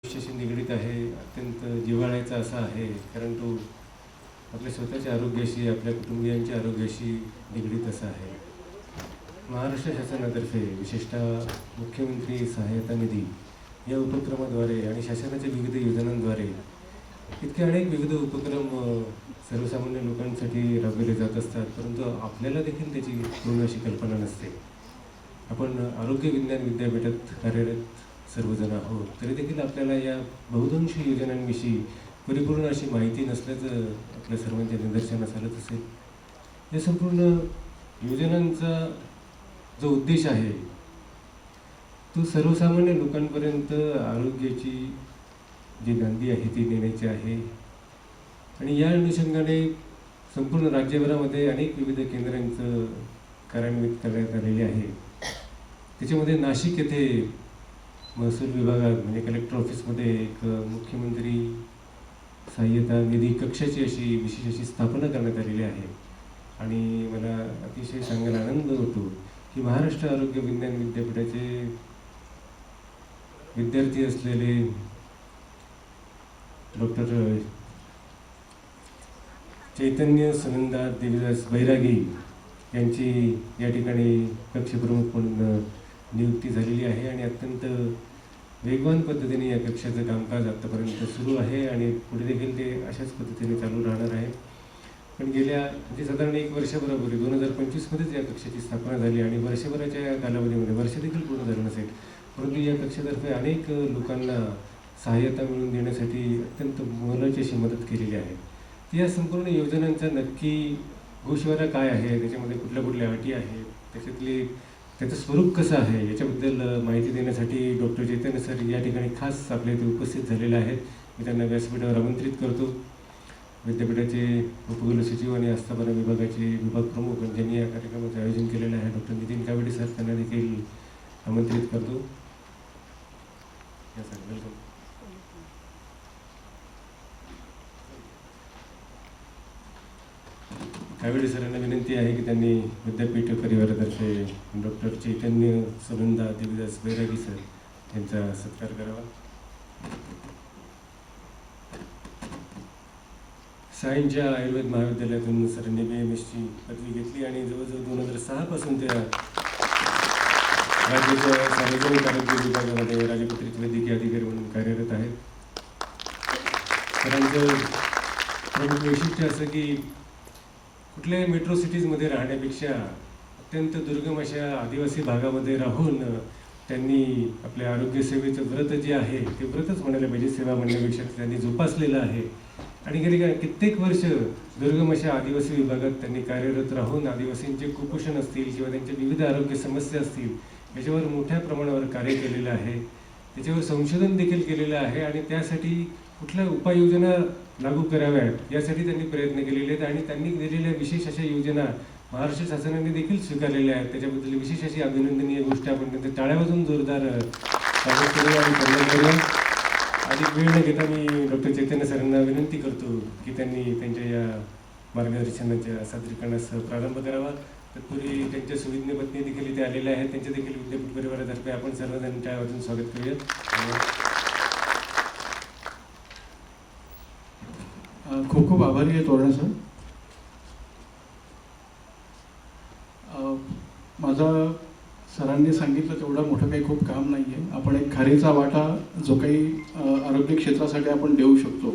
विषयाशी निगडीत आहे, अत्यंत जिव्हाळ्याचा असा आहे, कारण तो आपल्या स्वतःच्या आरोग्याशी, आपल्या कुटुंबियांच्या आरोग्याशी निगडीत असा आहे. महाराष्ट्र शासनातर्फे विशेषतः मुख्यमंत्री सहायता निधी या उपक्रमाद्वारे आणि शासनाच्या विविध योजनांद्वारे इतके अनेक विविध उपक्रम सर्वसामान्य लोकांसाठी राबविले जात असतात, परंतु आपल्याला देखील त्याची पूर्ण अशी कल्पना नसते. आपण आरोग्य विज्ञान विद्यापीठात कार्यरत सर्वजण आहोत, तरी देखील आपल्याला या बहुतांश योजनांविषयी परिपूर्ण अशी माहिती नसल्याचं आपल्या सर्वांच्या निदर्शनास आलंच असेल. या संपूर्ण योजनांचा जो उद्देश आहे तो सर्वसामान्य लोकांपर्यंत आरोग्याची जी नांदी आहे ती नेण्याची आहे. आणि या अनुषंगाने संपूर्ण राज्यभरामध्ये अनेक विविध केंद्रांचं कार्यान्वित करण्यात आलेले आहे. त्याच्यामध्ये नाशिक येथे महसूल विभागात म्हणजे कलेक्टर ऑफिसमध्ये एक मुख्यमंत्री सहाय्यता निधी कक्षाची अशी विशेष अशी स्थापना करण्यात आलेली आहे. आणि मला अतिशय सांगायला आनंद होतो की महाराष्ट्र आरोग्य विज्ञान विद्यापीठाचे विद्यार्थी असलेले डॉक्टर चैतन्य सुनंदा देवीदास बैरागी यांची या ठिकाणी कक्षप्रमुख म्हणून नियुक्ती झालेली आहे. आणि अत्यंत वेगवान पद्धतीने या कक्षाचं कामकाज आत्तापर्यंत सुरू आहे आणि पुढे देखील ते अशाच पद्धतीने चालू राहणार आहे. पण गेल्या म्हणजे साधारण 1 वर्षाबरोबर 2025मध्येच या कक्षाची स्थापना झाली आणि वर्षभराच्या या कालावधीमध्ये वर्ष देखील पूर्ण झालं नसेल, परंतु या कक्षातर्फे अनेक लोकांना सहाय्यता मिळवून देण्यासाठी अत्यंत मोलाची अशी मदत केलेली आहे. या संपूर्ण योजनांचा नक्की गोषवारा काय आहे, त्याच्यामध्ये कुठल्या कुठल्या अटी आहेत, त्याचं स्वरूप कसं आहे, याच्याबद्दल माहिती देण्यासाठी डॉक्टर चैतन्य सर या ठिकाणी खास आपल्या इथे उपस्थित झालेले आहेत. मी त्यांना व्यासपीठावर आमंत्रित करतो. विद्यापीठाचे उपकुलसचिव आणि आस्थापना विभागाचे विभाग प्रमुख ज्यांनी या कार्यक्रमाचं आयोजन केलेलं आहे डॉक्टर नितीन कावेडे सर, त्यांना देखील आमंत्रित करतो. या सर वेलकम. कावेडे सरांना विनंती आहे की त्यांनी विद्यापीठ परिवारातर्फे डॉक्टर चैतन्य सुनंदा देवीदास बैरागी सर यांचा सत्कार करावा. सायनच्या आयुर्वेद महाविद्यालयातून सरांनी BMSची पदवी घेतली आणि जवळजवळ 2006 पासून त्या राज्याच्या सार्वजनिक आरोग्य विभागामध्ये राजपत्रित वैद्यकीय अधिकारी म्हणून कार्यरत आहेत. सरांचं प्रमुख वैशिष्ट्य असं की कुठल्याही मेट्रो सिटीजमध्ये राहण्यापेक्षा अत्यंत दुर्गम अशा आदिवासी भागामध्ये राहून त्यांनी आपल्या आरोग्यसेवेचं व्रत जे आहे ते व्रतच म्हणायला पाहिजे, सेवा म्हणण्यापेक्षा त्यांनी जोपासलेलं आहे. आणि गेली कित्येक वर्ष दुर्गम अशा आदिवासी विभागात त्यांनी कार्यरत राहून आदिवासींचे कुपोषण असतील किंवा त्यांच्या विविध आरोग्य समस्या असतील याच्यावर मोठ्या प्रमाणावर कार्य केलेलं आहे. त्याच्यावर संशोधन देखील केलेलं आहे आणि त्यासाठी कुठल्या उपाययोजना लागू कराव्यात यासाठी त्यांनी प्रयत्न केलेले आहेत. आणि त्यांनी दिलेल्या विशेष अशा योजना महाराष्ट्र शासनाने देखील स्वीकारलेल्या आहेत. त्याच्याबद्दल विशेष अशी अभिनंदनीय गोष्ट आपण त्यांच्या टाळ्या वाजवून जोरदार स्वागत करूया आणि धन्यवाद करूया. अधिक वेळ न घेता मी डॉक्टर चैतन्य सरांना विनंती करतो की त्यांनी त्यांच्या या मार्गदर्शनाच्या सादरीकरणास प्रारंभ करावा. तत्पूर्वी त्यांच्या सुविज्ञ पत्नी देखील इथे आलेल्या आहेत, त्यांच्या देखील विद्यापीठ परिवारातर्फे आपण सर्वजण टाळ्या वाजवून स्वागत करूया. खूप खूप आभारी आहे तोरणा सर. माझा सरांनी सांगितलं तेवढं मोठं काही खूप काम नाही आहे. आपण एक खारीचा वाटा जो काही आरोग्य क्षेत्रासाठी आपण देऊ शकतो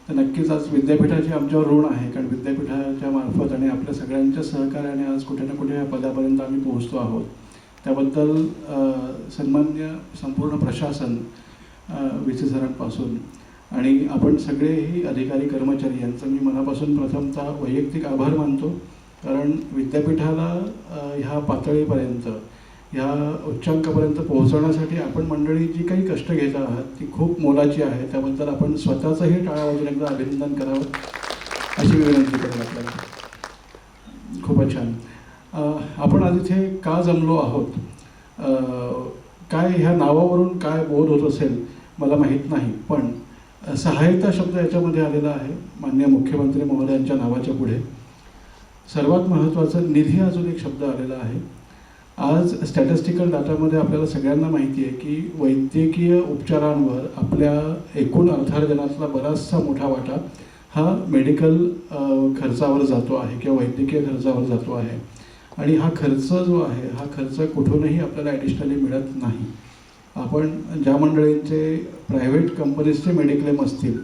तर नक्कीच आज विद्यापीठाचे आमच्यावर ऋण आहे, कारण विद्यापीठाच्या मार्फत आणि आपल्या सगळ्यांच्या सहकार्याने आज कुठे ना कुठे या पदापर्यंत आम्ही पोहोचतो आहोत. त्याबद्दल सन्मान्य संपूर्ण प्रशासन विचे सरांपासून आणि आपण सगळेही अधिकारी कर्मचारी यांचं मी मनापासून प्रथमतः वैयक्तिक आभार मानतो. कारण विद्यापीठाला ह्या पातळीपर्यंत ह्या उच्चांकापर्यंत पोहोचवण्यासाठी आपण मंडळी जी काही कष्ट घेत आहात ती खूप मोलाची आहे. त्याबद्दल आपण स्वतःचंही टाळ्या वाजवून एकदा अभिनंदन करावं अशी विनंती करेन आपल्याला. खूपच छान. आपण आज इथे का जमलो आहोत, काय ह्या नावावरून काय बोध होत असेल मला माहीत नाही, पण सहायता शब्द याच्यामध्ये आलेला आहे माननीय मुख्यमंत्री महोदयांच्या नावाच्या पुढे. सर्वात महत्त्वाचा निधी अजून एक शब्द आलेला आहे. आज स्टॅटिस्टिकल डाटामध्ये आपल्याला सगळ्यांना माहिती आहे की वैद्यकीय उपचारांवर आपल्या एकूण अर्थार्जनातला बराचसा मोठा वाटा हा मेडिकल खर्चावर जातो आहे किंवा वैद्यकीय खर्चावर जातो आहे. आणि हा खर्च जो आहे हा खर्च कुठूनही आपल्याला ॲडिशनली मिळत नाही. आपण ज्या मंडळींचे प्रायव्हेट कंपनीजचे मेडिक्लेम असतील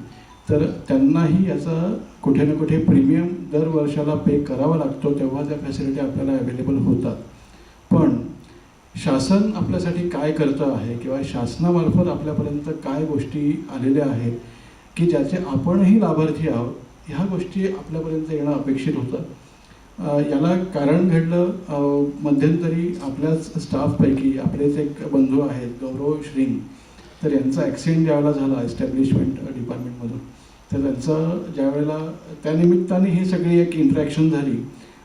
तर त्यांनाही याचा कुठे ना कुठे प्रीमियम दर वर्षाला पे करावा लागतो, तेव्हा त्या फॅसिलिटी आपल्याला अवेलेबल होतात. पण शासन आपल्यासाठी काय करतं आहे किंवा शासनामार्फत आपल्यापर्यंत काय गोष्टी आलेल्या आहेत की ज्याचे आपणही लाभार्थी आहोत, ह्या गोष्टी आपल्यापर्यंत येणं अपेक्षित होतं. याला कारण घडलं मध्यंतरी आपल्याच स्टाफपैकी आपलेच एक बंधू आहेत गौरव श्रींग, तर यांचा ॲक्सिडेंट ज्यावेळेला झाला एस्टॅब्लिशमेंट डिपार्टमेंटमधून, तर त्यांचं ज्यावेळेला त्यानिमित्ताने ही सगळी एक इंटरॅक्शन झाली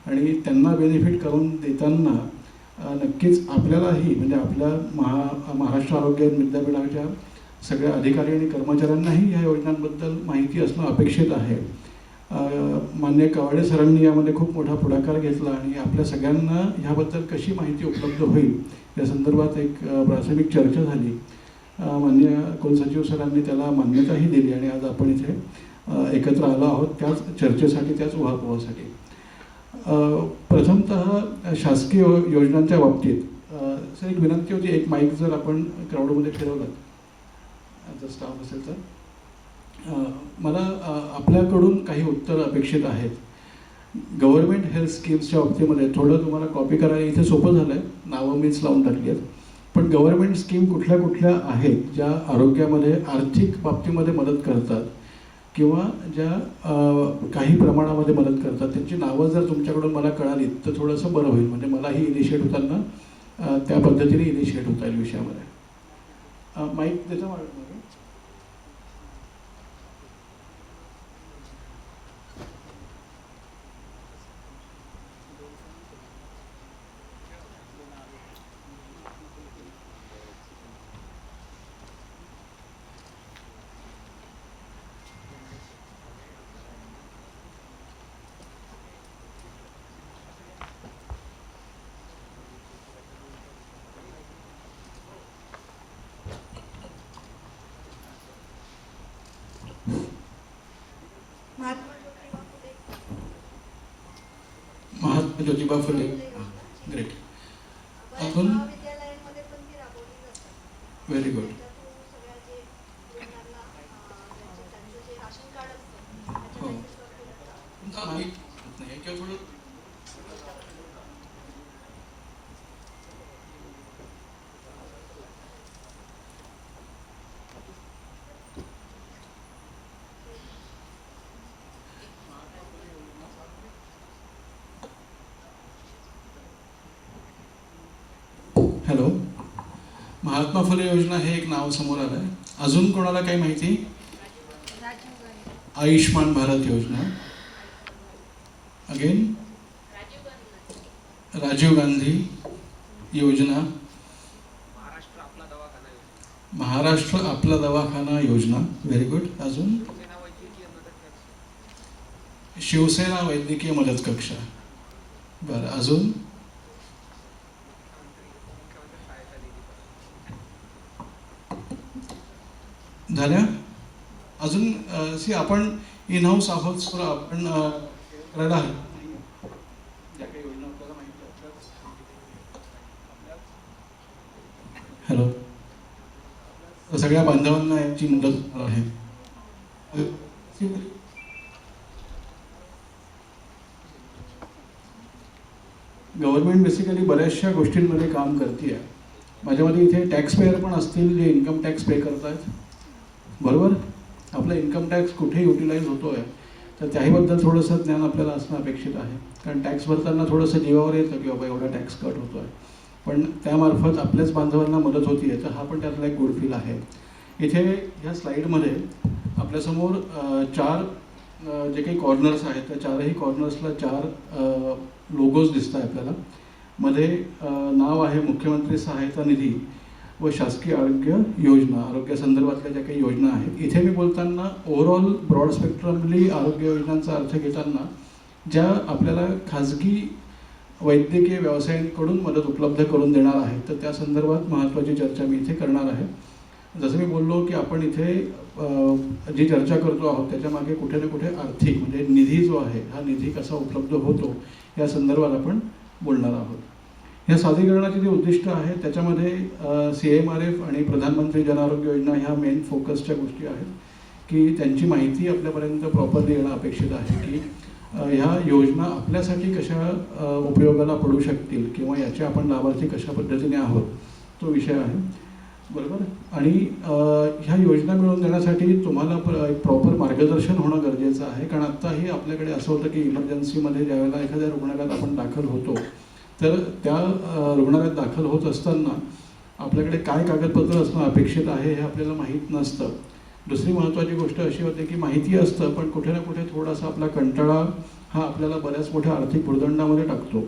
आणि त्यांना बेनिफिट करून देताना नक्कीच आपल्यालाही म्हणजे आपल्या महाराष्ट्र आरोग्य विद्यापीठाच्या सगळ्या अधिकारी आणि कर्मचाऱ्यांनाही ह्या योजनांबद्दल माहिती असणं अपेक्षित आहे. माननीय कवाडे सरांनी यामध्ये खूप मोठा पुढाकार घेतला आणि आपल्या सगळ्यांना ह्याबद्दल कशी माहिती उपलब्ध होईल या संदर्भात एक प्राथमिक चर्चा झाली. माननीय कुलसचिव सरांनी त्याला मान्यताही दिली आणि आज आपण इथे एकत्र आलो आहोत त्याच चर्चेसाठी, त्याच उहापोहासाठी. प्रथमतः शासकीय योजनांच्या बाबतीत सर एक विनंती होती, एक माईक जर आपण क्राऊडमध्ये फिरवलं जर स्टाफ असेल तर. मला आपल्याकडून काही उत्तर अपेक्षित आहेत. गव्हर्नमेंट हेल्थ स्कीम्सच्या बाबतीमध्ये थोडं तुम्हाला कॉपी करायला इथे सोपं झालं आहे, नावं मीच लावून टाकली आहेत. पण गव्हर्नमेंट स्कीम कुठल्या कुठल्या आहेत ज्या आरोग्यामध्ये आर्थिक बाबतीमध्ये मदत करतात किंवा ज्या काही प्रमाणामध्ये मदत करतात, त्यांची नावं जर तुमच्याकडून मला कळाली तर थोडंसं बरं होईल. म्हणजे मलाही इनिशिएट होताना त्या पद्धतीने इनिशिएट होता येईल विषयामध्ये. माईक त्याचा मागत महात्मा ज्योतिबा फुले. ग्रेट. अजून व्हेरी गुड. हो नाही किंवा थोडं हॅलो. महात्मा फुले योजना हे एक नाव समोर आलं आहे. अजून कोणाला काही माहिती? आयुष्मान भारत योजना. अगेन राजीव गांधी योजना. महाराष्ट्र आपला दवाखाना योजना. Very good. अजून शिवसेना वैद्यकीय मदत कक्ष. बरं. अजून झाल्या? अजून सी आपण इन हाऊस आहोत सर, आपण करायला हॅलो सगळ्या बांधवांना याची मदत आहे. गव्हर्नमेंट बेसिकली बऱ्याचशा गोष्टींमध्ये काम करते आहे. माझ्या मते इथे टॅक्स पेयर पण असतील जे इन्कम टॅक्स पे करत आहेत, बरोबर? आपला इन्कम टॅक्स कुठे युटिलाइज होतो आहे तर त्याहीबद्दल थोडंसं ज्ञान आपल्याला असणं अपेक्षित आहे. कारण टॅक्स भरताना थोडंसं जीवावर येतं की बाबा एवढा टॅक्स कट होतो आहे, पण त्यामार्फत आपल्याच बांधवांना मदत होती आहे, तर हा पण त्यातला एक गुड फील आहे. इथे ह्या स्लाईडमध्ये आपल्यासमोर चार जे काही कॉर्नर्स आहेत त्या चारही कॉर्नर्सला चार लोगोज दिसत आहे आपल्याला. मध्ये नाव आहे मुख्यमंत्री सहायता निधी व शासकीय आरोग्य योजना. आरोग्यासंदर्भातल्या ज्या काही योजना आहेत, इथे मी बोलताना ओव्हरऑल ब्रॉड स्पेक्ट्रमली आरोग्य योजनांचा अर्थ घेताना ज्या आपल्याला खाजगी वैद्यकीय व्यावसायिकांकडून मदत उपलब्ध करून देणार आहे. तर त्या संदर्भात महत्त्वाची चर्चा मी इथे करणार आहे. जसं मी बोललो की आपण इथे जी चर्चा करतो आहोत त्याच्यामागे कुठे ना कुठे आर्थिक म्हणजे निधी जो आहे हा निधी कसा उपलब्ध होतो या संदर्भात आपण बोलणार आहोत. या सादरीकरणाची जी उद्दिष्ट आहे त्याच्यामध्ये CMRF आणि प्रधानमंत्री जन आरोग्य योजना ह्या मेन फोकसच्या गोष्टी आहेत की त्यांची माहिती आपल्यापर्यंत प्रॉपरली येणं अपेक्षित आहे की ह्या योजना आपल्यासाठी कशा उपयोगाला पडू शकतील किंवा याचे आपण लाभार्थी कशा पद्धतीने आहोत तो विषय आहे, बरोबर. आणि ह्या योजना मिळवून देण्यासाठी तुम्हाला एक प्रॉपर मार्गदर्शन होणं गरजेचं आहे. कारण आत्ताही आपल्याकडे असं होतं की इमर्जन्सीमध्ये ज्यावेळेला एखाद्या रुग्णालयात आपण दाखल होतो तर त्या रुग्णालयात दाखल होत असताना आपल्याकडे काय कागदपत्र असणं अपेक्षित आहे हे आपल्याला माहीत नसतं. दुसरी महत्त्वाची गोष्ट अशी होते की माहिती असतं पण कुठे ना कुठे थोडासा आपला कंटाळा हा आपल्याला बऱ्याच मोठ्या आर्थिक भुर्दंडामध्ये टाकतो.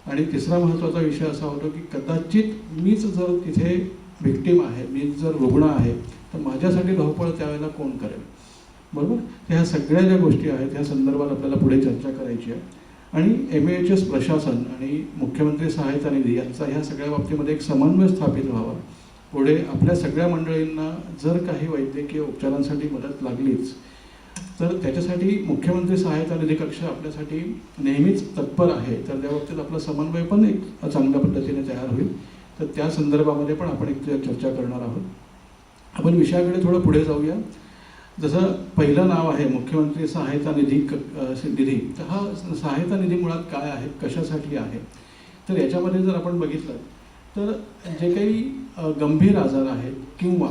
आणि तिसरा महत्त्वाचा विषय असा होतो की कदाचित मीच जर तिथे व्हिक्टीम आहे, मीच जर रुग्ण आहे तर माझ्यासाठी धावपळ त्यावेळेला कोण करेल, बरोबर. तर ह्या सगळ्या ज्या गोष्टी आहेत ह्या संदर्भात आपल्याला पुढे चर्चा करायची आहे. आणि MAHS प्रशासन आणि मुख्यमंत्री सहायता निधी यांचा ह्या सगळ्या बाबतीमध्ये एक समन्वय स्थापित व्हावा. पुढे आपल्या सगळ्या मंडळींना जर काही वैद्यकीय उपचारांसाठी मदत लागलीच तर त्याच्यासाठी मुख्यमंत्री सहायता निधी कक्ष आपल्यासाठी नेहमीच तत्पर आहे. तर त्या बाबतीत आपला समन्वय पण एक चांगल्या पद्धतीने तयार होईल. तर त्या संदर्भामध्ये पण आपण एक चर्चा करणार आहोत. आपण विषयाकडे थोडं पुढे जाऊया. जसं पहिलं नाव आहे मुख्यमंत्री सहायता निधी निधी, तर हा सहायता निधी मुळात काय आहे, कशासाठी आहे. तर याच्यामध्ये जर आपण बघितलं तर जे काही गंभीर आजार आहेत किंवा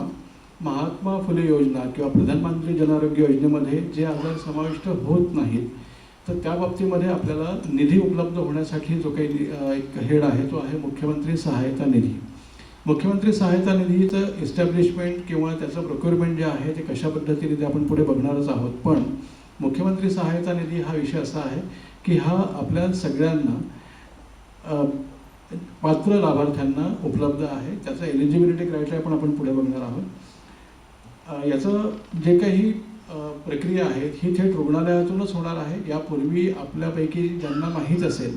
महात्मा फुले योजना किंवा प्रधानमंत्री जन आरोग्य योजनेमध्ये जे आजार समाविष्ट होत नाहीत तर त्या बाबतीमध्ये आपल्याला निधी उपलब्ध होण्यासाठी जो काही एक हेड आहे तो आहे मुख्यमंत्री सहायता निधी. मुख्यमंत्री सहायता निधीचं इस्टॅब्लिशमेंट किंवा त्याचं प्रोक्युरमेंट जे आहे ते कशा पद्धतीने ते आपण पुढे बघणारच आहोत. पण मुख्यमंत्री सहायता निधी हा विषय असा आहे की हा आपल्या सगळ्यांना पात्र लाभार्थ्यांना उपलब्ध आहे. त्याचं एलिजिबिलिटी क्रायटेरिया पण आपण पुढे बघणार आहोत. याचं जे काही प्रक्रिया आहेत ही थेट रुग्णालयातूनच होणार आहे. यापूर्वी आपल्यापैकी ज्यांना माहीत असेल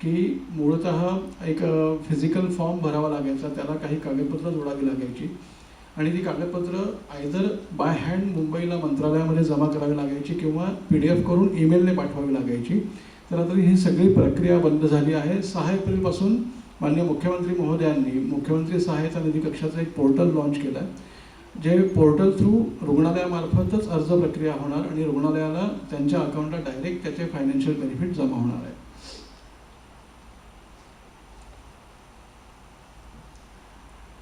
की मूळतः एक फिजिकल फॉर्म भरावा लागायचा, त्याला काही कागदपत्र जोडावी लागायची आणि ती कागदपत्र आयदर बाय हँड मुंबईला मंत्रालयामध्ये जमा करावी लागायची किंवा PDF करून ईमेलने पाठवावी लागायची. तर आता ही सगळी प्रक्रिया बंद झाली आहे. 6 एप्रिलपासून माननीय मुख्यमंत्री महोदयांनी मुख्यमंत्री सहायता निधी कक्षाचं एक पोर्टल लॉन्च केलं आहे. जे पोर्टल थ्रू रुग्णालयामार्फतच अर्ज प्रक्रिया होणार आणि रुग्णालयाला त्यांच्या अकाउंटला डायरेक्ट त्याचे फायनान्शियल बेनिफिट जमा होणार आहे.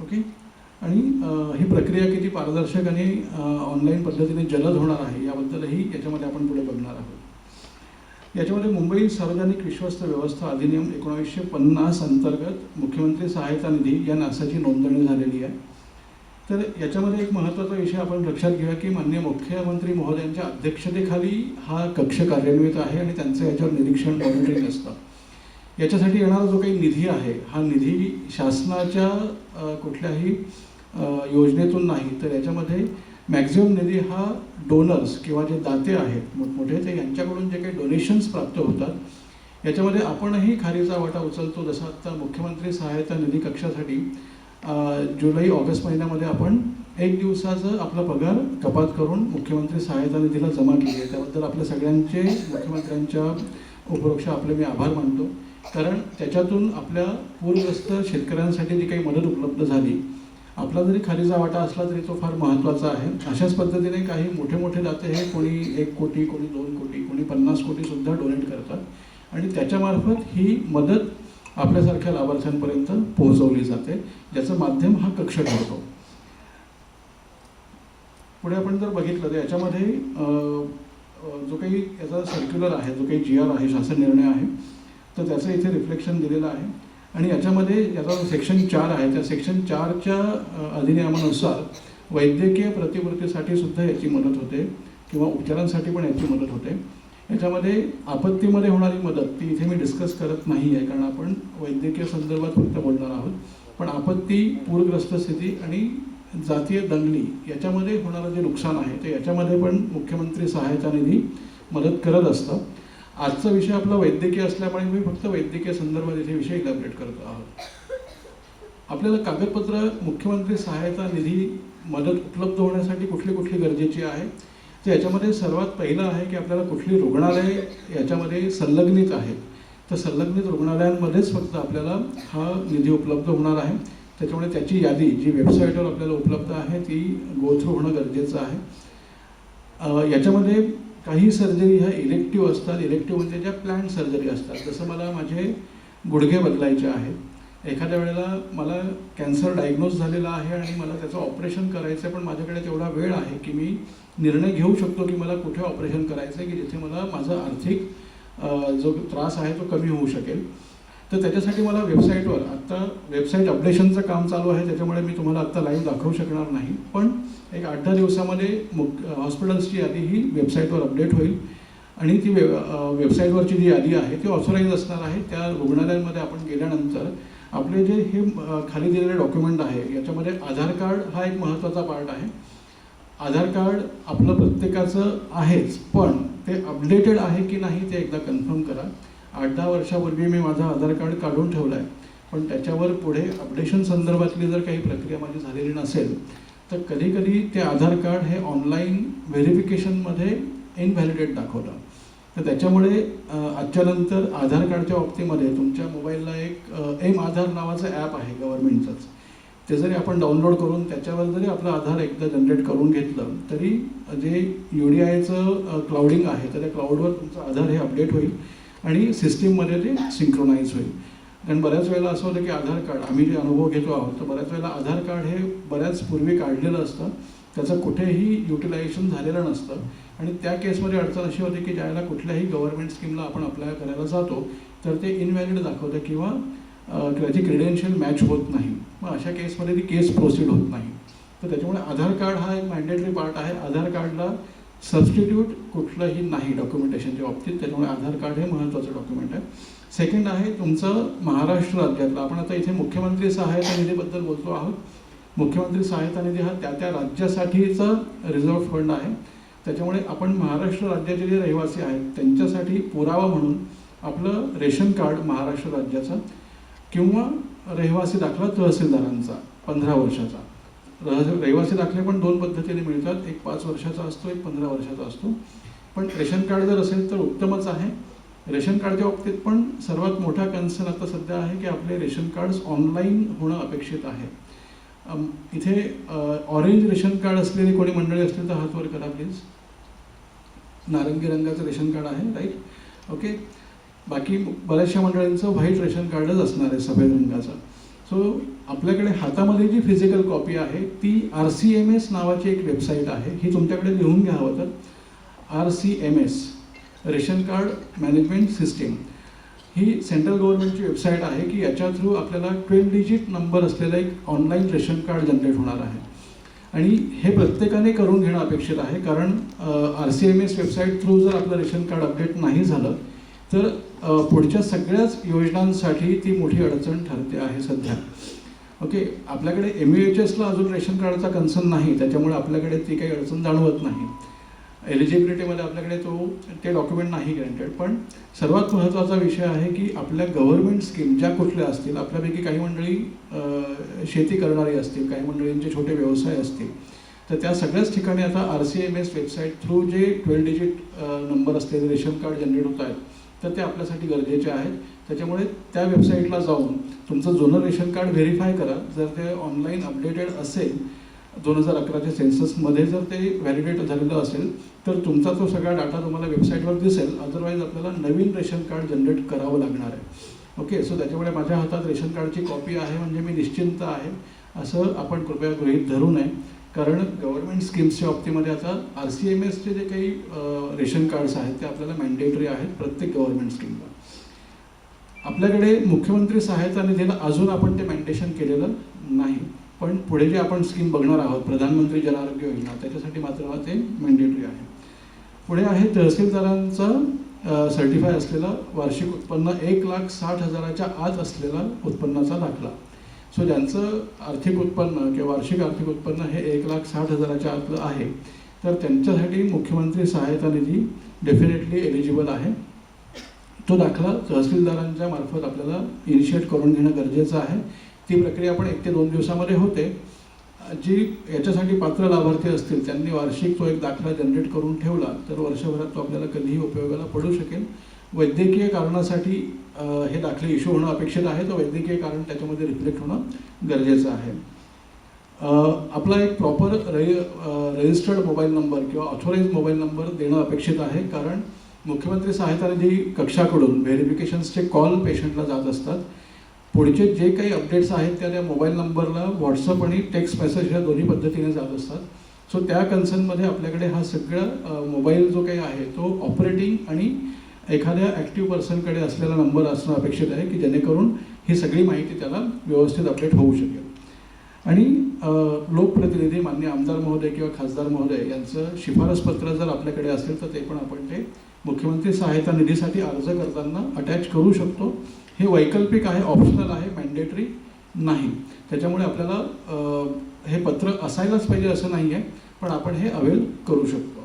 ओके. आणि ही प्रक्रिया किती पारदर्शक आणि ऑनलाईन पद्धतीने जलद होणार आहे याबद्दलही याच्यामध्ये आपण पुढे बघणार आहोत. याच्यामध्ये मुंबई सार्वजनिक विश्वस्त व्यवस्था अधिनियम 1950 अंतर्गत मुख्यमंत्री सहायता निधी या नासाची नोंदणी झालेली आहे. तर याच्यामध्ये एक महत्त्वाचा विषय आपण लक्षात घेऊया की माननीय मुख्यमंत्री महोदयांच्या अध्यक्षतेखाली हा कक्ष कार्यान्वित आहे आणि त्यांचं याच्यावर निरीक्षण मॉनिटरिंग असतं. याच्यासाठी येणारा जो काही निधी आहे हा निधी शासनाच्या कुठल्याही योजनेतून नाही, तर याच्यामध्ये मॅक्झिमम निधी हा डोनर्स किंवा जे दाते आहेत मोठमोठे ते यांच्याकडून जे काही डोनेशन्स प्राप्त होतात याच्यामध्ये आपणही खारीचा वाटा उचलतो. जसं आत्ता मुख्यमंत्री सहायता निधी कक्षासाठी जुलै-ऑगस्ट महिन्यामध्ये आपण 1 दिवसाचं आपला पगार कपात करून मुख्यमंत्री सहायता निधीला जमा केली आहे. त्याबद्दल आपल्या सगळ्यांचे मुख्यमंत्र्यांच्या उपरोक्ष आपले मी आभार मानतो. कारण त्याच्यातून आपल्या पूरग्रस्त शेतकऱ्यांसाठी जी काही मदत उपलब्ध झाली, आपला जरी खालीचा वाटा असला तरी तो फार महत्त्वाचा आहे. अशाच पद्धतीने काही मोठे मोठे दाते हे कोणी 1 कोटी, कोणी 2 कोटी, कोणी 50 कोटीसुद्धा डोनेट करतात आणि त्याच्यामार्फत ही मदत आपल्यासारख्या लाभार्थ्यांपर्यंत पोहोचवली जाते, ज्याचं माध्यम हा कक्ष ठरतो. पुढे आपण जर बघितलं तर याच्यामध्ये जो काही याचा सर्क्युलर आहे, जो काही GR आहे, शासन निर्णय आहे, तर त्याचं इथे रिफ्लेक्शन दिलेलं आहे. आणि याच्यामध्ये याचा जो सेक्शन 4 आहे त्या सेक्शन 4च्या अधिनियमानुसार वैद्यकीय प्रतिपूर्तीसाठी सुद्धा याची मदत होते किंवा उपचारांसाठी पण याची मदत होते. याच्यामध्ये आपत्तीमध्ये होणारी मदत ती इथे मी डिस्कस करत नाही आहे कारण आपण वैद्यकीय संदर्भात फक्त बोलणार आहोत. पण आपत्ती, पूरग्रस्त स्थिती आणि जातीय दंगली याच्यामध्ये होणारं जे नुकसान आहे ते याच्यामध्ये पण मुख्यमंत्री सहायता निधी मदत करत असतं. आजचा विषय आपला वैद्यकीय असल्यामुळे मी फक्त वैद्यकीय संदर्भात इथे विषय इलॅबरेट करतो आहोत. आपल्याला कागदपत्र मुख्यमंत्री सहायता निधी मदत उपलब्ध होण्यासाठी कुठली कुठली गरजेची आहे, तर याच्यामध्ये सर्वात पहिलं आहे की आपल्याला कुठली रुग्णालय याच्यामध्ये संलग्नित आहेत, तर संलग्नित रुग्णालयांमध्येच फक्त आपल्याला हा निधी उपलब्ध होणार आहे. त्याच्यामुळे त्याची यादी जी वेबसाईटवर आपल्याला उपलब्ध आहे ती गो थ्रू होणं गरजेचं आहे. याच्यामध्ये काही सर्जरी ह्या इलेक्टिव्ह असतात. इलेक्टिव्ह म्हणजे ज्या प्लॅन सर्जरी असतात. जसं मला माझे गुडघे बदलायचे आहेत, एखाद्या वेळेला मला कॅन्सर डायग्नोज झालेला आहे आणि मला त्याचं ऑपरेशन करायचं आहे, पण माझ्याकडे तेवढा वेळ आहे की मी निर्णय घेऊ शकतो की मला कुठे ऑपरेशन करायचं आहे की जिथे मला माझा आर्थिक जो त्रास आहे तो कमी होऊ शकेल. तर त्याच्यासाठी मला वेबसाईटवर आत्ता वेबसाईट अपडेशनचं काम चालू आहे, त्याच्यामुळे मी तुम्हाला आत्ता लाईव्ह दाखवू शकणार नाही, पण एक 8-10 दिवसामध्ये हॉस्पिटल्सची यादी ही वेबसाईटवर अपडेट होईल आणि ती वेबसाईटवरची जी यादी आहे ती ऑथोराईज असणार आहे. त्या रुग्णालयांमध्ये आपण गेल्यानंतर आपले जे हे खाली दिलेले डॉक्युमेंट आहे याच्यामध्ये आधार कार्ड हा एक महत्त्वाचा पार्ट आहे. आधार कार्ड आपलं प्रत्येकाचं आहेच, पण ते अपडेटेड आहे की नाही ते एकदा कन्फर्म करा. 8-10 वर्षापूर्वी मी माझं आधार कार्ड काढून ठेवलं आहे, पण त्याच्यावर पुढे अपडेशन संदर्भातली जर काही प्रक्रिया माझी झालेली नसेल तर कधीकधी ते आधार कार्ड हे ऑनलाईन व्हेरिफिकेशनमध्ये इनव्हॅलिडेट दाखवतं. तर त्याच्यामुळे आजच्या नंतर आधार कार्डच्या बाबतीमध्ये तुमच्या मोबाईलला एक एम आधार नावाचं ॲप आहे गव्हर्नमेंटचंच, ते जरी आपण डाउनलोड करून त्याच्यावर जरी आपलं आधार एकदा जनरेट करून घेतलं तरी जे UDIचं क्लाउडिंग आहे तर त्या क्लाउडवर तुमचं आधार हे अपडेट होईल आणि सिस्टीममध्ये ते सिंक्रोनाईज होईल. कारण बऱ्याच वेळेला असं होतं की आधार कार्ड आम्ही जे अनुभव घेतो आहोत तर बऱ्याच वेळेला आधार कार्ड हे बऱ्याच पूर्वी काढलेलं असतं, त्याचं कुठेही युटिलायझेशन झालेलं नसतं आणि त्या केसमध्ये अडचण अशी होते की ज्यावेळेला कुठल्याही गव्हर्नमेंट स्कीमला आपण अप्लाय करायला जातो तर ते इनव्हॅलिड दाखवतं किंवा त्याची क्रेडेन्शियल मॅच होत नाही. मग अशा केसमध्ये ती केस प्रोसीड होत नाही. तर त्याच्यामुळे आधार कार्ड हा एक मॅन्डेटरी पार्ट आहे. आधार कार्डला सबस्टिट्यूट कुठलंही नाही डॉक्युमेंटेशनच्या बाबतीत, त्याच्यामुळे आधार कार्ड हे महत्त्वाचं डॉक्युमेंट आहे. सेकंड आहे तुमचं महाराष्ट्र राज्यातलं, आपण आता इथे मुख्यमंत्री सहायता निधीबद्दल बोलतो आहोत. मुख्यमंत्री सहायता निधी हा त्या राज्यासाठीचा रिझर्व्ह फंड आहे. त्याच्यामुळे आपण महाराष्ट्र राज्याचे जे रहिवासी आहेत त्यांच्यासाठी पुरावा म्हणून आपलं रेशन कार्ड महाराष्ट्र राज्याचा किंवा रहिवासी दाखला तहसीलदारांचा 15 वर्षाचा. रहिवासी दाखले पण 2 पद्धतीने मिळतात, एक 5 वर्षाचा असतो, एक 15 वर्षाचा असतो. पण रेशन कार्ड जर असेल तर उत्तमच आहे. रेशन कार्डच्या बाबतीत पण सर्वात मोठा कन्सर्न आता सध्या आहे की आपले रेशन कार्ड्स ऑनलाईन होणं अपेक्षित आहे. इथे ऑरेंज रेशन कार्ड असलेली कोणी मंडळी असतील तर हात वर करा प्लीज. नारंगी रंगाचं रेशन कार्ड आहे, राईट? ओके. बाकी बऱ्याचशा मंडळींचं व्हाईट रेशन कार्डच असणार आहे, सफेद रंगाचं. सो आपल्याकडे हातामध्ये जी फिजिकल कॉपी आहे ती RCMS नावाची एक वेबसाईट आहे, ही तुमच्याकडे लिहून घ्यावं. तर RCMS ration card management system ही सेंट्रल गव्हर्नमेंटची वेबसाईट आहे की याच्या थ्रू आपल्याला 12 डिजिट नंबर असलेलं एक ऑनलाईन रेशन कार्ड जनरेट होणार आहे आणि हे प्रत्येकाने करून घेणं अपेक्षित आहे. कारण RCMS वेबसाईट थ्रू जर आपलं रेशन कार्ड अपडेट नाही झालं तर पुढच्या सगळ्याच योजनांसाठी ती मोठी अडचण ठरते आहे सध्या. ओके. आपल्याकडे MUHSला अजून रेशन कार्डचा कन्सर्न नाही, त्याच्यामुळे आपल्याकडे ती काही अडचण जाणवत नाही. एलिजिबिलिटीमध्ये आपल्याकडे ते डॉक्युमेंट नाही ग्रँटेड. पण सर्वात महत्त्वाचा विषय आहे की आपल्या गव्हर्नमेंट स्कीम ज्या कुठल्या असतील, आपल्यापैकी काही मंडळी शेती करणारी असतील, काही मंडळींचे छोटे व्यवसाय असतील, तर त्या सगळ्याच ठिकाणी आता RCMS वेबसाईट थ्रू जे 12 डिजिट नंबर असलेले रेशन कार्ड जनरेट होत आहेत तर ते आपल्यासाठी गरजेचे आहेत. त्याच्यामुळे त्या वेबसाईटला जाऊन तुमचं जुनं रेशन कार्ड व्हेरीफाय करा. जर ते ऑनलाईन अपडेटेड असेल 2011च्या सेन्ससमध्ये जर ते व्हॅलिडेट झालेलं असेल तर तुमचा तो सगळा डाटा तुम्हाला वेबसाईटवर दिसेल. अदरवाईज आपल्याला नवीन रेशन कार्ड जनरेट करावं लागणार आहे. ओके. सो त्याच्यामुळे माझ्या हातात रेशन कार्डची कॉपी आहे म्हणजे मी निश्चिंत आहे असं आपण कृपया गृहीत धरू नये. कारण गव्हर्नमेंट स्कीम्सच्या बाबतीमध्ये आता RCMSचे जे काही रेशन कार्ड्स आहेत ते आपल्याला मॅन्डेटरी आहेत प्रत्येक गव्हर्नमेंट स्कीमला. आपल्याकडे मुख्यमंत्री सहायता निधीला अजून आपण ते मॅन्डेशन केलेलं नाही, पण पुढे जे आपण स्कीम बघणार आहोत प्रधानमंत्री जन आरोग्य योजना त्याच्यासाठी मात्र ते मॅन्डेटरी आहे. पुढे आहे तहसीलदारांचा सर्टिफाय असलेला वार्षिक उत्पन्न 1,60,000च्या आत असलेला उत्पन्नाचा दाखला. सो ज्यांचं आर्थिक उत्पन्न किंवा वार्षिक आर्थिक उत्पन्न हे 1,60,000च्या आतलं आहे तर त्यांच्यासाठी मुख्यमंत्री सहायता निधी डेफिनेटली एलिजिबल आहे. तो दाखला तहसीलदारांच्या मार्फत आपल्याला इनिशिएट करून घेणं गरजेचं आहे. ती प्रक्रिया पण 1 ते 2 दिवसामध्ये होते. जी याच्यासाठी पात्र लाभार्थी असतील त्यांनी वार्षिक तो एक दाखला जनरेट करून ठेवला तर वर्षभरात तो आपल्याला कधीही उपयोगाला पडू शकेल. वैद्यकीय कारणासाठी हे दाखले इश्यू होणं अपेक्षित आहे, तर वैद्यकीय कारण त्याच्यामध्ये रिफ्लेक्ट होणं गरजेचं आहे. आपला एक प्रॉपर रजिस्टर्ड मोबाईल नंबर किंवा ऑथोराईज मोबाईल नंबर देणं अपेक्षित आहे, कारण मुख्यमंत्री सहायता निधी कक्षाकडून व्हेरिफिकेशन्सचे कॉल पेशंटला जात असतात. पुढचे जे काही अपडेट्स आहेत त्या मोबाईल नंबरला व्हॉट्सअप आणि टेक्स्ट मेसेज ह्या दोन्ही पद्धतीने जात असतात. सो त्या कन्सर्नमध्ये आपल्याकडे हा सगळा मोबाईल जो काही आहे तो ऑपरेटिंग आणि एखाद्या ॲक्टिव्ह पर्सनकडे असलेला नंबर असणं अपेक्षित आहे की जेणेकरून ही सगळी माहिती त्याला व्यवस्थित अपडेट होऊ शकेल. आणि लोकप्रतिनिधी माननीय आमदार महोदय किंवा खासदार महोदय यांचं शिफारसपत्र जर आपल्याकडे असेल तर ते पण आपण ते मुख्यमंत्री सहायता निधीसाठी अर्ज करताना अटॅच करू शकतो. हे वैकल्पिक आहे, ऑप्शनल आहे, मॅन्डेटरी नाही. त्याच्यामुळे आपल्याला हे पत्र असायलाच पाहिजे असं नाही आहे, पण आपण हे अवेल करू शकतो.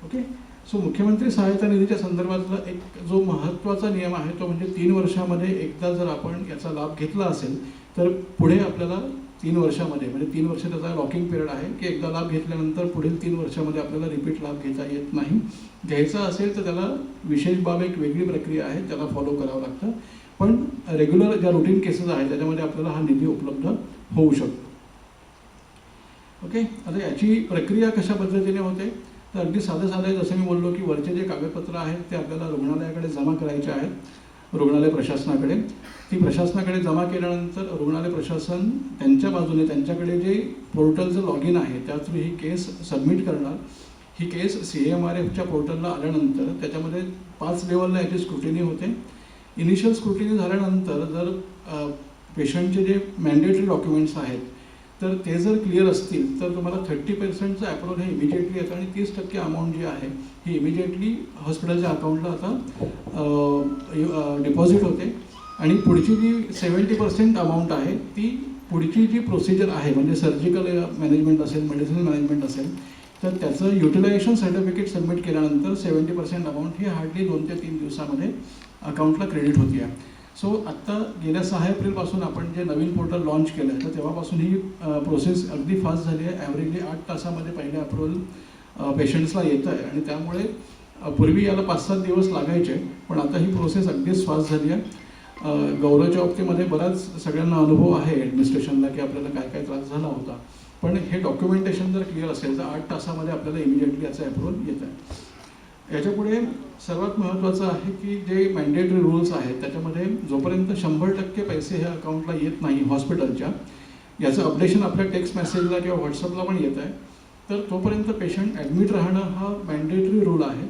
ओके. सो मुख्यमंत्री सहायता निधीच्या संदर्भातला एक जो महत्त्वाचा नियम आहे तो म्हणजे 3 वर्षामध्ये एकदा जर आपण याचा लाभ घेतला असेल तर पुढे आपल्याला 3 वर्षामध्ये म्हणजे 3 वर्ष त्याचा लॉकिंग पिरियड आहे की एकदा लाभ घेतल्यानंतर पुढील 3 वर्षामध्ये आपल्याला रिपीट लाभ घेता येत नाही. घ्यायचा असेल तर त्याला विशेष बाब एक वेगळी प्रक्रिया आहे, त्याला फॉलो करावं लागतं. पण रेग्युलर ज्या रुटीन केसेस आहेत त्याच्यामध्ये आपल्याला हा निधी उपलब्ध होऊ शकतो. ओके. आता याची प्रक्रिया कशा पद्धतीने होते तर अगदी साधं आहे. जसं मी बोललो की वरचे जे कागदपत्र आहेत ते आपल्याला रुग्णालयाकडे जमा करायचे आहेत, रुग्णालय प्रशासनाकडे. ती प्रशासनाकडे जमा केल्यानंतर रुग्णालय प्रशासन त्यांच्या बाजूने त्यांच्याकडे जे पोर्टलचं लॉग इन आहे त्या थ्रू ही केस सबमिट करणार. ही केस CMRFच्या पोर्टलला आल्यानंतर त्याच्यामध्ये 5 लेवलला याची स्क्रुटिनी होते. इनिशियल स्क्रुटिनी झाल्यानंतर जर पेशंटचे जे मॅन्डेटरी डॉक्युमेंट्स आहेत तर ते जर क्लिअर असतील तर तुम्हाला 30% अप्रूव्हल हे इमिजिएटली येतं आणि 30% अमाऊंट जी आहे ही इमिजिएटली हॉस्पिटलच्या अकाउंटला आता डिपॉझिट होते. आणि पुढची जी 70% अमाऊंट आहे ती पुढची जी प्रोसिजर आहे म्हणजे सर्जिकल मॅनेजमेंट असेल, मेडिसिन मॅनेजमेंट असेल तर त्याचं युटिलायझेशन सर्टिफिकेट सबमिट केल्यानंतर 70% अमाऊंट ही हार्डली 2 ते 3 दिवसामध्ये अकाउंटला क्रेडिट होती आहे. सो आत्ता गेल्या 6 एप्रिलपासून आपण जे नवीन पोर्टल लॉन्च केलं आहे तर तेव्हापासून ही प्रोसेस अगदी फास्ट झाली आहे. ॲव्हरेजली 8 तासामध्ये पहिले अप्रूव्हल पेशंट्सला येतं आहे आणि त्यामुळे पूर्वी याला 5-7 दिवस लागायचे, पण आता ही प्रोसेस अगदीच फास्ट झाली आहे. गौरवच्या बाबतीमध्ये बराच सगळ्यांना अनुभव आहे ॲडमिनिस्ट्रेशनला की आपल्याला काय काय त्रास झाला होता, पण हे डॉक्युमेंटेशन जर क्लिअर असेल तर 8 तासामध्ये आपल्याला इमिजिएटली याचं अप्रूव्हल येत आहे. याच्यापुढे सर्वात महत्त्वाचं आहे की जे मॅन्डेटरी रूल्स आहेत त्याच्यामध्ये जोपर्यंत 100% पैसे ह्या अकाउंटला येत नाही हॉस्पिटलच्या, याचं अपडेशन आपल्या टेक्स्ट मेसेजला किंवा व्हॉट्सअपला पण येत आहे, तर तोपर्यंत पेशंट ॲडमिट राहणं हा मॅन्डेटरी रूल आहे.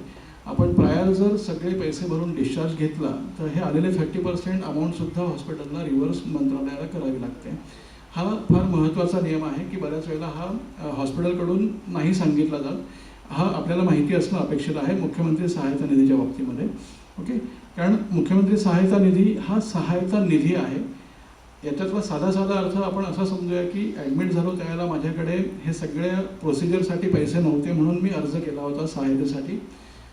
आपण प्रायर जर सगळे पैसे भरून डिस्चार्ज घेतला तर हे आलेले 30% अमाऊंटसुद्धा हॉस्पिटलला रिव्हर्स मंत्रालयाला करावी लागते. हा फार महत्त्वाचा नियम आहे की बऱ्याच वेळेला हा हॉस्पिटलकडून नाही सांगितला जात. हा आपल्याला माहिती असणं अपेक्षित आहे मुख्यमंत्री सहायता निधीच्या बाबतीमध्ये. ओके. कारण मुख्यमंत्री सहायता निधी हा सहायता निधी आहे. याच्यातला साधा अर्थ आपण असा समजूया की ॲडमिट झालो त्यावेळेला माझ्याकडे हे सगळ्या प्रोसिजरसाठी पैसे नव्हते म्हणून मी अर्ज केला होता सहायतेसाठी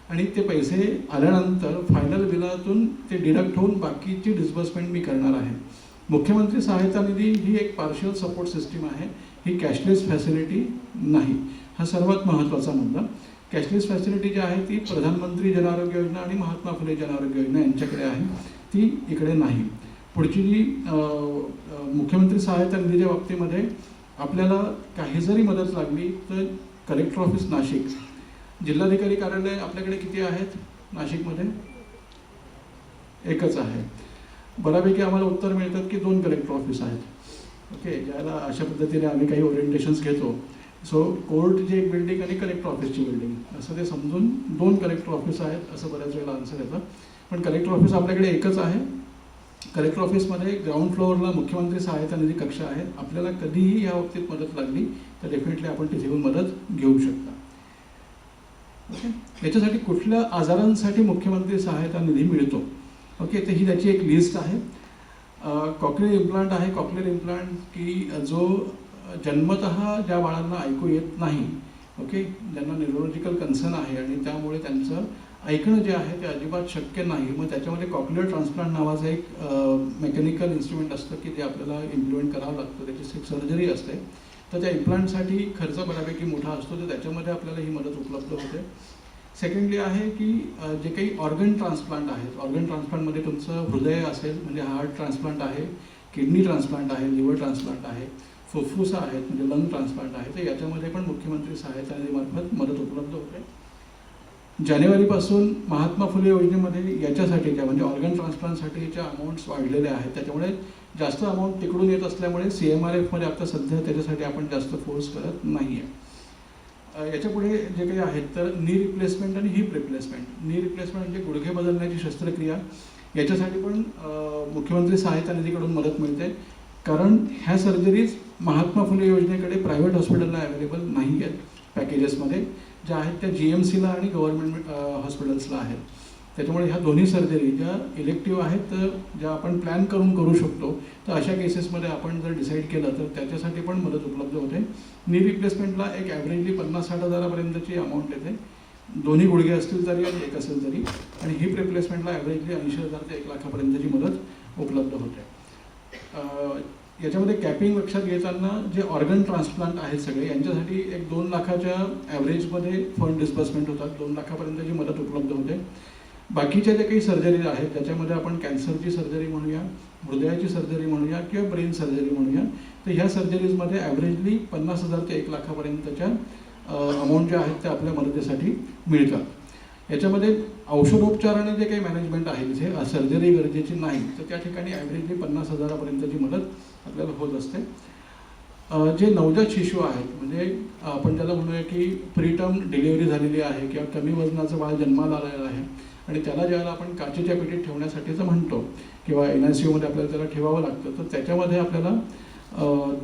आणि ते पैसे आल्यानंतर फायनल बिलातून ते डिडक्ट होऊन बाकीची डिस्बर्समेंट मी करणार आहे. मुख्यमंत्री सहायता निधी ही एक पार्शियल सपोर्ट सिस्टीम आहे, ही कॅशलेस फॅसिलिटी नाही. हा सर्वात महत्त्वाचा मुद्दा. कॅशलेस फॅसिलिटी जी आहे ती प्रधानमंत्री जन आरोग्य योजना आणि महात्मा फुले जन आरोग्य योजना यांच्याकडे आहे, ती इकडे नाही. पुढची जी मुख्यमंत्री सहायता निधीच्या बाबतीमध्ये आपल्याला काही जरी मदत लागली तर कलेक्टर ऑफिस नाशिक, जिल्हाधिकारी कार्यालय आपल्याकडे किती आहेत नाशिकमध्ये? एकच आहे. बऱ्यापैकी आम्हाला उत्तर मिळतात की 2 कलेक्टर ऑफिस आहेत. ओके. ज्याला अशा पद्धतीने आम्ही काही ओरिएंटेशन्स घेतो. सो कोर्टची एक बिल्डिंग आणि कलेक्टर ऑफिसची बिल्डिंग असं ते समजून 2 कलेक्टर ऑफिस आहेत असं बऱ्याच वेळेला आन्सर येतं. पण कलेक्टर ऑफिस आपल्याकडे एकच आहे. कलेक्टर ऑफिसमध्ये ग्राउंड फ्लोअरला मुख्यमंत्री सहायता निधी कक्ष आहे. आपल्याला कधीही या बाबतीत मदत लागली तर डेफिनेटली आपण तिथे येऊन मदत घेऊ शकता. ओके. याच्यासाठी कुठल्या आजारांसाठी मुख्यमंत्री सहायता निधी मिळतो, ओके, तर ही त्याची एक लिस्ट आहे. कॉक्लिअर इम्प्लांट आहे. कॉक्लिअर इम्प्लांट की जो जन्मतः ज्या बाळांना ऐकू येत नाही, ओके, ज्यांना न्यूरोलॉजिकल कन्सर्न आहे आणि त्यामुळे त्यांचं ऐकणं जे आहे ते अजिबात शक्य नाही. मग त्याच्यामध्ये कॉक्लिअर ट्रान्सप्लांट नावाचं एक मेकॅनिकल इन्स्ट्रुमेंट असतं की जे आपल्याला इम्प्लिमेंट करावं लागतं, त्याची एक सर्जरी असते. तर त्या इम्प्लांटसाठी खर्च बऱ्यापैकी मोठा असतो, तर त्याच्यामध्ये आपल्याला ही मदत उपलब्ध होते. सेकंडली आहे की जे काही ऑर्गन ट्रान्सप्लांट आहेत, ऑर्गन ट्रान्सप्लांटमध्ये तुमचं हृदय असेल म्हणजे हार्ट ट्रान्सप्लांट आहे, किडनी ट्रान्सप्लांट आहे, लिव्हर ट्रान्सप्लांट आहे, फुफ्फुसं आहेत म्हणजे लंग ट्रान्सप्लांट आहे, तर याच्यामध्ये पण मुख्यमंत्री सहायता निधीमार्फत मदत उपलब्ध होते. जानेवारीपासून महात्मा फुले योजनेमध्ये याच्यासाठीच्या म्हणजे ऑर्गन ट्रान्सप्लांटसाठीच्या अमाऊंट्स वाढलेल्या आहेत, त्याच्यामुळे जास्त अमाऊंट तिकडून येत असल्यामुळे CMRFमध्ये आता सध्या त्याच्यासाठी आपण जास्त फोर्स करत नाही आहे. याच्यापुढे जे काही आहेत तर नी रिप्लेसमेंट आणि हिप रिप्लेसमेंट. नी रिप्लेसमेंट म्हणजे गुडघे बदलण्याची शस्त्रक्रिया, याच्यासाठी पण मुख्यमंत्री सहायता निधीकडून मदत मिळते. कारण ह्या सर्जरीज महात्मा फुले योजनेकडे प्रायव्हेट हॉस्पिटलला अवेलेबल नाही आहेत पॅकेजेसमध्ये, ज्या आहेत त्या GMCला आणि गव्हर्नमेंट हॉस्पिटल्सला आहेत. त्याच्यामुळे ह्या दोन्ही सर्जरी ज्या इलेक्टिव्ह आहेत तर ज्या आपण प्लॅन करून करू शकतो, तर अशा केसेसमध्ये आपण जर डिसाईड केलं तर त्याच्यासाठी पण मदत उपलब्ध होते. नी रिप्लेसमेंटला एक ॲव्हरेजली 50-60 हजारापर्यंतची अमाऊंट येते, दोन्ही गुडघे असतील तरी आणि एक असेल तरी. आणि हिप रिप्लेसमेंटला ॲव्हरेजली 80,000 ते 1,00,000पर्यंतची मदत उपलब्ध होते. याच्यामध्ये कॅपिंग लक्षात घेताना जे ऑर्गन ट्रान्सप्लांट आहेत सगळे यांच्यासाठी एक 2 लाखाच्या ॲव्हरेजमध्ये फंड डिस्बर्समेंट होतात, 2 लाखापर्यंतची मदत उपलब्ध होते. बाकीच्या जे काही सर्जरीज आहेत त्याच्यामध्ये आपण कॅन्सरची सर्जरी म्हणूया, हृदयाची सर्जरी म्हणूया किंवा ब्रेन सर्जरी म्हणूया, तर ह्या सर्जरीजमध्ये ॲव्हरेजली 50,000 ते 1,00,000पर्यंतच्या अमाऊंट ज्या आहेत त्या आपल्या मदतीसाठी मिळतात. याच्यामध्ये औषधोपचार आणि जे काही मॅनेजमेंट आहे जिथे सर्जरी गरजेची नाही तर त्या ठिकाणी ॲव्हरेजली 50,000पर्यंतची मदत आपल्याला होत असते. जे नवजात शिशु आहेत म्हणजे आपण ज्याला म्हणूया की प्रीटर्म डिलिव्हरी झालेली आहे किंवा कमी वजनाचं बाळ जन्माला आलेलं आहे आणि त्याला ज्यावेळेला आपण काचेच्या पेटीत ठेवण्यासाठीचं म्हणतो किंवा NICUमध्ये आपल्याला त्याला ठेवावं लागतं, तर त्याच्यामध्ये आपल्याला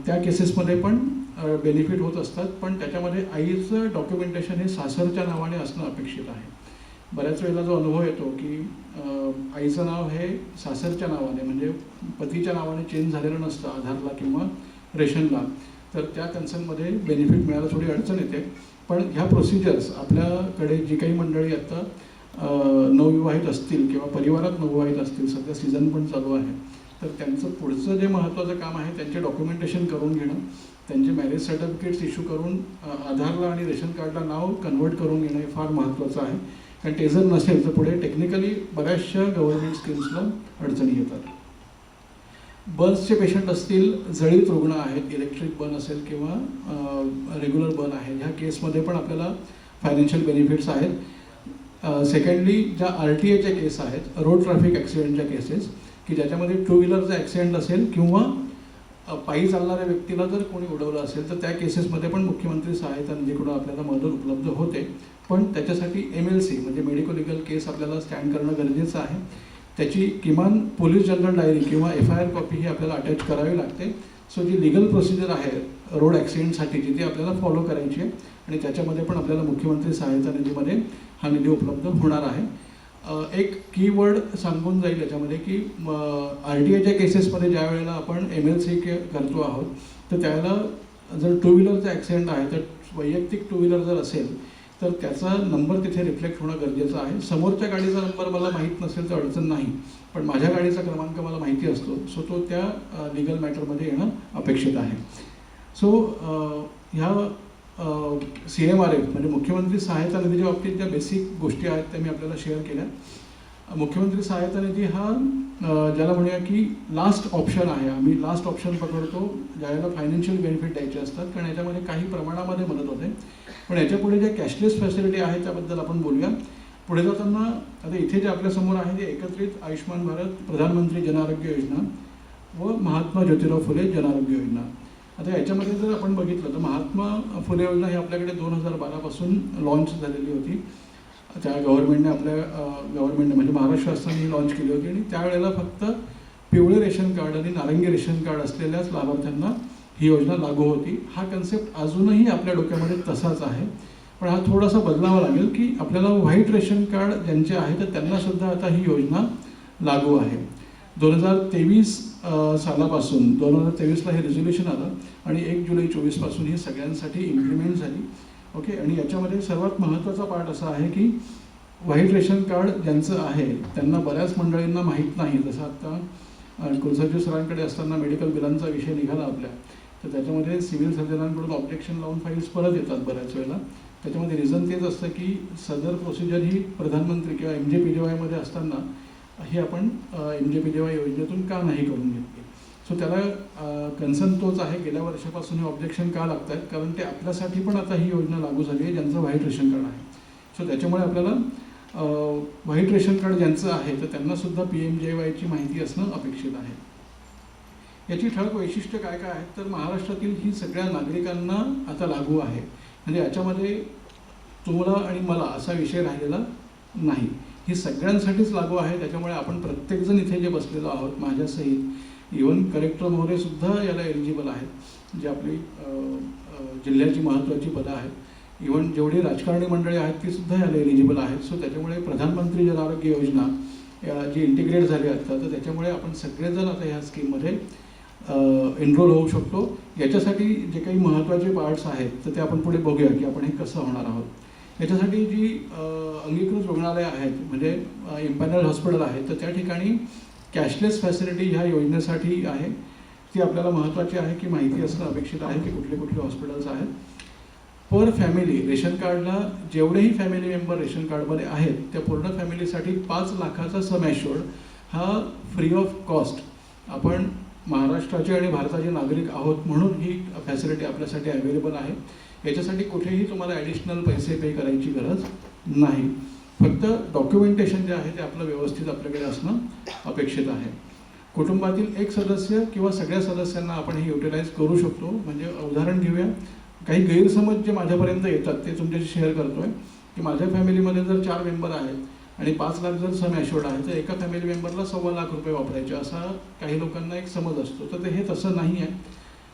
त्या केसेसमध्ये पण बेनिफिट होत असतात. पण त्याच्यामध्ये आईचं डॉक्युमेंटेशन हे सासरच्या नावाने असणं अपेक्षित आहे. बऱ्याच वेळेला जो अनुभव येतो की आईचं नाव हे सासरच्या नावाने म्हणजे पतीच्या नावाने चेंज झालेलं नसतं आधारला किंवा रेशनला, तर त्या कन्सर्नमध्ये बेनिफिट मिळायला थोडी अडचण येते. पण ह्या प्रोसिजर्स आपल्याकडे जी काही मंडळी आता नवविवाहित असतील किंवा परिवारात नवविवाहित असतील, सध्या सीझन पण चालू आहे, तर त्यांचं पुढचं जे महत्त्वाचं काम आहे त्यांचे डॉक्युमेंटेशन करून घेणं, त्यांचे मॅरेज सर्टिफिकेट्स इश्यू करून आधारला आणि रेशन कार्डला नाव कन्वर्ट करून घेणं हे फार महत्त्वाचं आहे. कारण ते जर नसेल तर पुढे टेक्निकली बऱ्याचशा गव्हर्नमेंट स्कीम्सला अडचणी येतात. बर्न्सचे पेशंट असतील, जळीत रुग्ण आहेत, इलेक्ट्रिक बर्न असेल किंवा रेग्युलर बर्न आहे, ह्या केसमध्ये पण आपल्याला फायनान्शियल बेनिफिट्स आहेत. सेकंडली ज्या RTA केस आहेत, रोड ट्रॅफिक ॲक्सिडेंटच्या केसेस, की ज्याच्यामध्ये 2 व्हीलरचा ॲक्सिडेंट असेल किंवा पायी चालणाऱ्या व्यक्तीला जर कोणी उडवलं असेल तर त्या केसेसमध्ये पण मुख्यमंत्री सहायता निधीकडून आपल्याला मदत उपलब्ध होते. पण त्याच्यासाठी MLC म्हणजे मेडिको लिगल केस आपल्याला स्टँड करणं गरजेचं आहे. त्याची किमान पोलीस जनरल डायरी किंवा FIR कॉपी ही आपल्याला अटॅच करावी लागते. सो जी लिगल प्रोसिजर आहे रोड ॲक्सिडेंटसाठी ती आपल्याला फॉलो करायची आहे आणि त्याच्यामध्ये पण आपल्याला मुख्यमंत्री सहायता निधीमध्ये हा निधी उपलब्ध होणार आहे. एक कीवर्ड सांगून जाईल याच्यामध्ये की RTAच्या केसेसमध्ये ज्या वेळेला आपण MLC करतो आहोत तर त्यावेळेला जर 2 व्हीलरचा ॲक्सिडेंट आहे तर वैयक्तिक 2 व्हीलर जर असेल तर त्याचा नंबर तिथे रिफ्लेक्ट होणं गरजेचं आहे. समोरच्या गाडीचा नंबर मला माहीत नसेल तर अडचण नाही, पण माझ्या गाडीचा क्रमांक मला माहिती असतो, सो तो त्या लिगल मॅटरमध्ये येणं अपेक्षित आहे. सो ह्या CMRF म्हणजे मुख्यमंत्री सहायता निधीच्या बाबतीत ज्या बेसिक गोष्टी आहेत त्या मी आपल्याला शेअर केल्या. मुख्यमंत्री सहायता निधी हा ज्याला म्हणूया की लास्ट ऑप्शन आहे. आम्ही लास्ट ऑप्शन पकडतो ज्यावेळेला फायनान्शियल बेनिफिट द्यायचे असतात, कारण याच्यामध्ये काही प्रमाणामध्ये मदत होते. पण याच्यापुढे जे कॅशलेस फॅसिलिटी आहे त्याबद्दल आपण बोलूया. पुढे जाताना आता इथे जे आपल्यासमोर आहे ते एकत्रित आयुष्यमान भारत, प्रधानमंत्री जन आरोग्य योजना व महात्मा ज्योतिराव फुले जन आरोग्य योजना. आता याच्यामध्ये जर आपण बघितलं तर महात्मा फुले योजना ही आपल्याकडे 2012पासून लॉन्च झालेली होती. त्या गव्हर्नमेंटने गव्हर्नमेंटने म्हणजे महाराष्ट्र शासनाने ही लॉन्च केली होती आणि त्यावेळेला फक्त पिवळे रेशन कार्ड आणि नारंगी रेशन कार्ड असलेल्याच लाभार्थ्यांना ही योजना लागू होती. हा कन्सेप्ट अजूनही आपल्या डोक्यामध्ये तसाच आहे, पण हा थोडासा बदलावा लागेल की आपल्याला व्हाईट रेशन कार्ड ज्यांचे आहे तर त्यांनासुद्धा आता ही योजना लागू आहे. 2023 सालापासून 2023ला हे रेझोल्युशन आलं आणि 1 जुलै 2024पासून ही सगळ्यांसाठी इम्प्लिमेंट झाली. ओके, आणि याच्यामध्ये सर्वात महत्त्वाचा पार्ट असा आहे की व्हाईट रेशन कार्ड ज्यांचं आहे त्यांना बऱ्याच मंडळींना माहीत नाही. जसं आत्ता कुलसचिव सरांकडे असताना मेडिकल बिलांचा विषय निघाला आपल्या, तर त्याच्यामध्ये सिव्हिल सर्जनांकडून ऑब्जेक्शन लावून फाईल्स परत येतात बऱ्याच वेळेला. त्याच्यामध्ये रिझन तेच असतं की सदर प्रोसिजर ही प्रधानमंत्री किंवा MJPJYमध्ये असताना ही आपण MJPJY योजनेतून का नाही करून घेतली. सो त्याला कन्सर्न तोच आहे. गेल्या वर्षापासून हे ऑब्जेक्शन का लागत आहेत, कारण ते आपल्यासाठी पण आता ही योजना लागू झाली आहे ज्यांचं व्हाईट रेशन कार्ड आहे. सो त्याच्यामुळे आपल्याला व्हाईट रेशन कार्ड ज्यांचं आहे तर त्यांनासुद्धा PMJYची माहिती असणं अपेक्षित आहे. याची ठळक वैशिष्ट्य काय काय आहेत तर महाराष्ट्रातील ही सगळ्या नागरिकांना आता लागू आहे. म्हणजे याच्यामध्ये तुम्हाला आणि मला असा विषय राहिलेला नाही, ही सगळ्यांसाठीच लागू आहे. त्याच्यामुळे आपण प्रत्येकजण इथे जे बसलेलो आहोत माझ्यासहित, इवन कलेक्टर महोदयसुद्धा याला एलिजिबल आहेत, जे आपली जिल्ह्याची महत्त्वाची पदं आहेत. इवन जेवढी राजकारणी मंडळी आहेत तीसुद्धा याला एलिजिबल आहेत. सो त्याच्यामुळे प्रधानमंत्री जन आरोग्य योजना जी इंटिग्रेट झाली आता, तर त्याच्यामुळे आपण सगळेजण आता ह्या स्कीममध्ये एनरोल होऊ शकतो. याच्यासाठी जे काही महत्त्वाचे पार्ट्स आहेत तर ते आपण पुढे बघूया की आपण हे कसं होणार आहोत. याच्यासाठी जी अंगीकृत रुग्णालय आहेत म्हणजे इम्पॅनल हॉस्पिटल आहेत, तर त्या ठिकाणी कॅशलेस फॅसिलिटी ह्या योजनेसाठी आहे. ती आपल्याला महत्त्वाची आहे की माहिती असणं अपेक्षित आहे की कुठले कुठले हॉस्पिटल्स आहेत. पर फॅमिली रेशन कार्डला जेवढेही फॅमिली मेंबर रेशन कार्डमध्ये आहेत त्या पूर्ण फॅमिलीसाठी 5 लाखाचा सम ॲश्युअर्ड हा फ्री ऑफ कॉस्ट, आपण महाराष्ट्राचे आणि भारताचे नागरिक आहोत म्हणून ही फॅसिलिटी आपल्यासाठी अवेलेबल आहे. याच्यासाठी कुठेही तुम्हाला ॲडिशनल पैसे पे करायची गरज नाही. फक्त डॉक्युमेंटेशन जे आहे ते आपलं व्यवस्थित आपल्याकडे असणं अपेक्षित आहे. कुटुंबातील एक सदस्य किंवा सगळ्या सदस्यांना आपण हे युटिलाइज करू शकतो. म्हणजे उदाहरण घेऊया, काही गैरसमज जे माझ्यापर्यंत येतात ते तुमच्याशी शेअर करतो आहे की माझ्या फॅमिलीमध्ये जर 4 मेंबर आहेत आणि 5 लाख जर सम ॲश्युअर्ड आहे तर एका फॅमिली मेंबरला 1.25 लाख रुपये वापरायचे असा काही लोकांना एक समज असतो. तर ते हे तसं नाही आहे.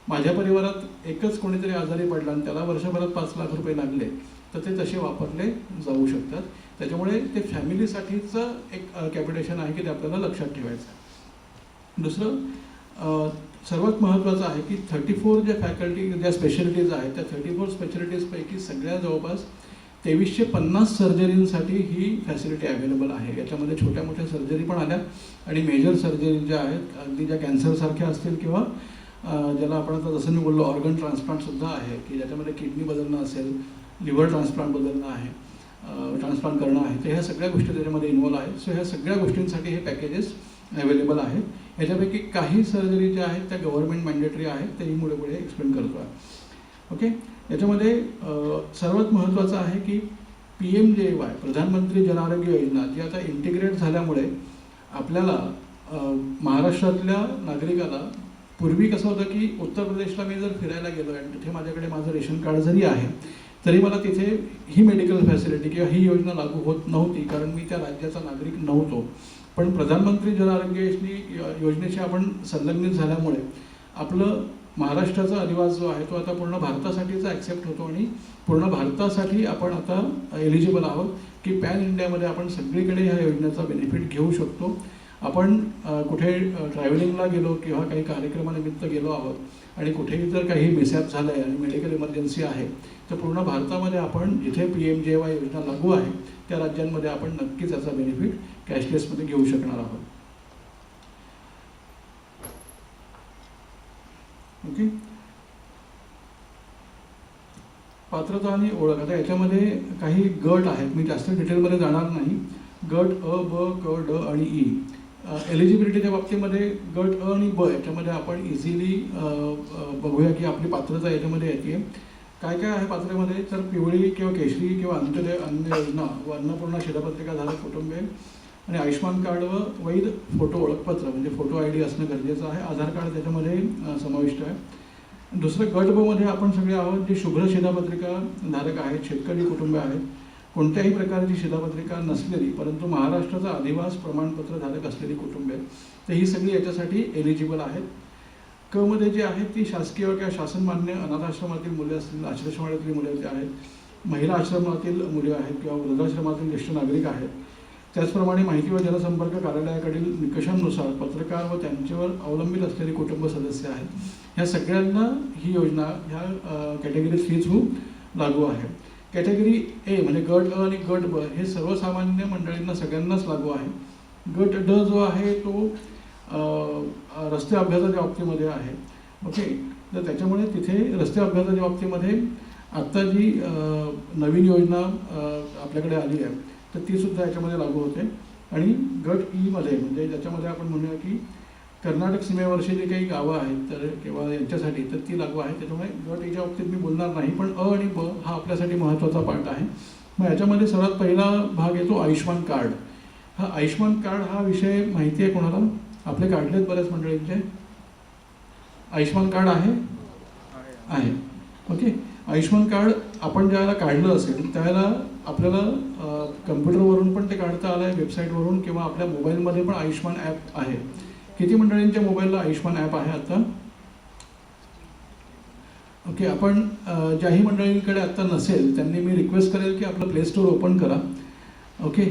माझ्या परिवारात एकच कोणीतरी आजारी पडला आणि त्याला वर्षभरात 5 लाख रुपये लागले तर ते तसे वापरले जाऊ शकतात. त्याच्यामुळे ते फॅमिलीसाठीचं एक कॅपिटेशन आहे की ते आपल्याला लक्षात ठेवायचं आहे. दुसरं सर्वात महत्त्वाचं आहे की 34 ज्या फॅकल्टी ज्या स्पेशालिटीज आहेत त्या 34 स्पेशालिटीजपैकी सगळ्या जवळपास 2350 सर्जरींसाठी ही फॅसिलिटी अवेलेबल आहे. याच्यामध्ये छोट्या मोठ्या सर्जरी पण आल्या आणि मेजर सर्जरी ज्या आहेत अगदी ज्या कॅन्सरसारख्या असतील किंवा ज्याला आपण आता जसं मी बोललो ऑर्गन ट्रान्सप्लांटसुद्धा आहे की ज्याच्यामध्ये किडनी बदलणं असेल, लिव्हर ट्रान्सप्लांट बदलणं आहे, ट्रान्सप्लांट करणं आहे, तर ह्या सगळ्या गोष्टी त्याच्यामध्ये इन्व्हॉल्व आहेत. सो ह्या सगळ्या गोष्टींसाठी हे पॅकेजेस अवेलेबल आहेत. याच्यापैकी काही सर्जरी ज्या आहेत त्या गव्हर्नमेंट मॅन्डेटरी आहेत, तेही पुढे पुढे एक्सप्लेन करतो आहे. ओके, याच्यामध्ये सर्वात महत्त्वाचं आहे की PMJY प्रधानमंत्री जन आरोग्य योजना जी आता इंटिग्रेट झाल्यामुळे आपल्याला महाराष्ट्रातल्या नागरिकाला, पूर्वी कसं होतं की उत्तर प्रदेशला मी जर फिरायला गेलो आणि तिथे माझ्याकडे माझं रेशन कार्ड जरी आहे तरी मला तिथे ही मेडिकल फॅसिलिटी किंवा ही योजना लागू होत नव्हती, कारण मी त्या राज्याचा नागरिक नव्हतो. पण प्रधानमंत्री जन आरोग्य योजनेशी आपण संलग्नित झाल्यामुळे आपलं महाराष्ट्राचा अधिवास जो आहे तो आता पूर्ण भारतासाठीचा ॲक्सेप्ट होतो आणि पूर्ण भारतासाठी आपण आता एलिजिबल आहोत की पॅन इंडियामध्ये आपण सगळीकडे ह्या योजनेचा बेनिफिट घेऊ शकतो. आपण कुठे ट्रॅव्हलिंगला गेलो किंवा काही कार्यक्रमानिमित्त गेलो आहोत आणि कुठेही जर काही मिसॅप झालं आहे आणि मेडिकल इमर्जन्सी आहे तर पूर्ण भारतामध्ये आपण जिथे PMJY योजना लागू आहे त्या राज्यांमध्ये आपण नक्कीच याचा बेनिफिट कॅशलेसमध्ये घेऊ शकणार आहोत. ओके, पात्रता आणि ओळख. आता याच्यामध्ये काही गट आहेत, मी जास्त डिटेलमध्ये जाणार नाही. गट अ, ब, क, ड आणि ई. एलिजिबिलिटीच्या बाबतीमध्ये गट अ आणि ब याच्यामध्ये आपण इझिली बघूया की आपली पात्रता याच्यामध्ये येते. काय काय आहे पात्रतेमध्ये तर पिवळी किंवा केशरी किंवा अंत्योदय अन्न योजना व अन्नपूर्णा शिधापत्रिकाधारक कुटुंबे आणि आयुष्यमान कार्ड व वैध फोटो ओळखपत्र म्हणजे फोटो ID असणं गरजेचं आहे. आधार कार्ड त्याच्यामध्ये समाविष्ट आहे. दुसरं गट ब मध्ये आपण सगळे आहोत जे शुभ्र शिधापत्रिका धारक आहेत, शेतकरी कुटुंबे आहेत, कोणत्याही प्रकारची शिधापत्रिका नसलेली परंतु महाराष्ट्राचा अधिवास प्रमाणपत्र धारक असलेली कुटुंबे, तर ही सगळी याच्यासाठी एलिजिबल आहेत. क मध्ये जी आहेत ती शासकीय किंवा शासनमान्य अनाथ आश्रमातील मुले असतील, आश्रमशाळेतली मुले जे आहेत, महिला आश्रमातील मुले आहेत किंवा वृद्धाश्रमातील ज्येष्ठ नागरिक आहेत. त्याचप्रमाणे माहिती व जनसंपर्क कार्यालयाकडील निकषांनुसार पत्रकार व त्यांच्यावर अवलंबित असलेले कुटुंब सदस्य आहेत. ह्या सगळ्यांना ही योजना ह्या कॅटेगरी 3 थ्रू लागू आहे. कॅटेगरी ए म्हणजे गट अ आणि गट ब हे सर्वसामान्य मंडळींना सगळ्यांनाच लागू आहे. गट ड जो आहे तो रस्ते अपघाताच्या बाबतीमध्ये आहे. ओके, तर त्याच्यामुळे तिथे रस्ते अपघाताच्या बाबतीमध्ये आत्ता जी नवीन योजना आपल्याकडे आली आहे तर तीसुद्धा याच्यामध्ये लागू होते. आणि गट ईमध्ये म्हणजे ज्याच्यामध्ये आपण म्हणूया की कर्नाटक सीमेवरची जी काही गावं आहेत तर किंवा यांच्यासाठी तर ती लागू आहे. त्याच्यामुळे गट ईच्या बाबतीत मी बोलणार नाही, पण अ आणि ब हा आपल्यासाठी महत्त्वाचा पार्ट आहे. मग याच्यामध्ये सर्वात पहिला भाग येतो आयुष्मान कार्ड. हा आयुष्मान कार्ड हा विषय माहिती आहे कोणाला? आपले काढलेत बऱ्याच मंडळींचे. आयुष्मान कार्ड आहे. ओके, आयुष्मान कार्ड आपण ज्यावेळेला काढलं असेल त्यावेळेला आपल्याला कम्प्युटरवरून पण ते काढता आलं आहे, वेबसाईटवरून किंवा आपल्या मोबाईलमध्ये पण आयुष्मान ॲप आहे. किती मंडळींच्या मोबाईलला आयुष्मान ॲप आहे आता? ओके, आपण ज्याही मंडळींकडे आत्ता नसेल त्यांनी मी रिक्वेस्ट करेल की आपलं प्ले स्टोअर ओपन करा. ओके,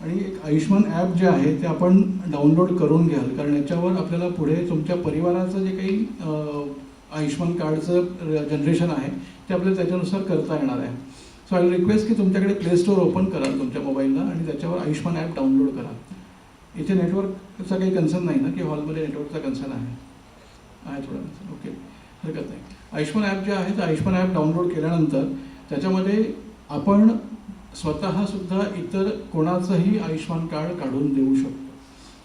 आणि एक आयुष्मान ॲप जे आहे ते आपण डाउनलोड करून घ्याल, कारण याच्यावर आपल्याला पुढे तुमच्या परिवाराचं जे काही आयुष्मान कार्डचं जनरेशन आहे ते आपल्याला त्याच्यानुसार करता येणार आहे. सो आय रिक्वेस्ट की तुमच्याकडे प्ले स्टोअर ओपन करा तुमच्या मोबाईलला आणि त्याच्यावर आयुष्मान ॲप डाउनलोड करा. इथे नेटवर्कचा काही कन्सर्न नाही ना, की हॉलमध्ये नेटवर्कचा कन्सर्न आहे थोडा? ओके, हरकत नाही. आयुष्मान ॲप जे आहे ते आयुष्मान ॲप डाउनलोड केल्यानंतर त्याच्यामध्ये आपण स्वतःसुद्धा इतर कोणाचंही आयुष्मान कार्ड काढून देऊ शकतो.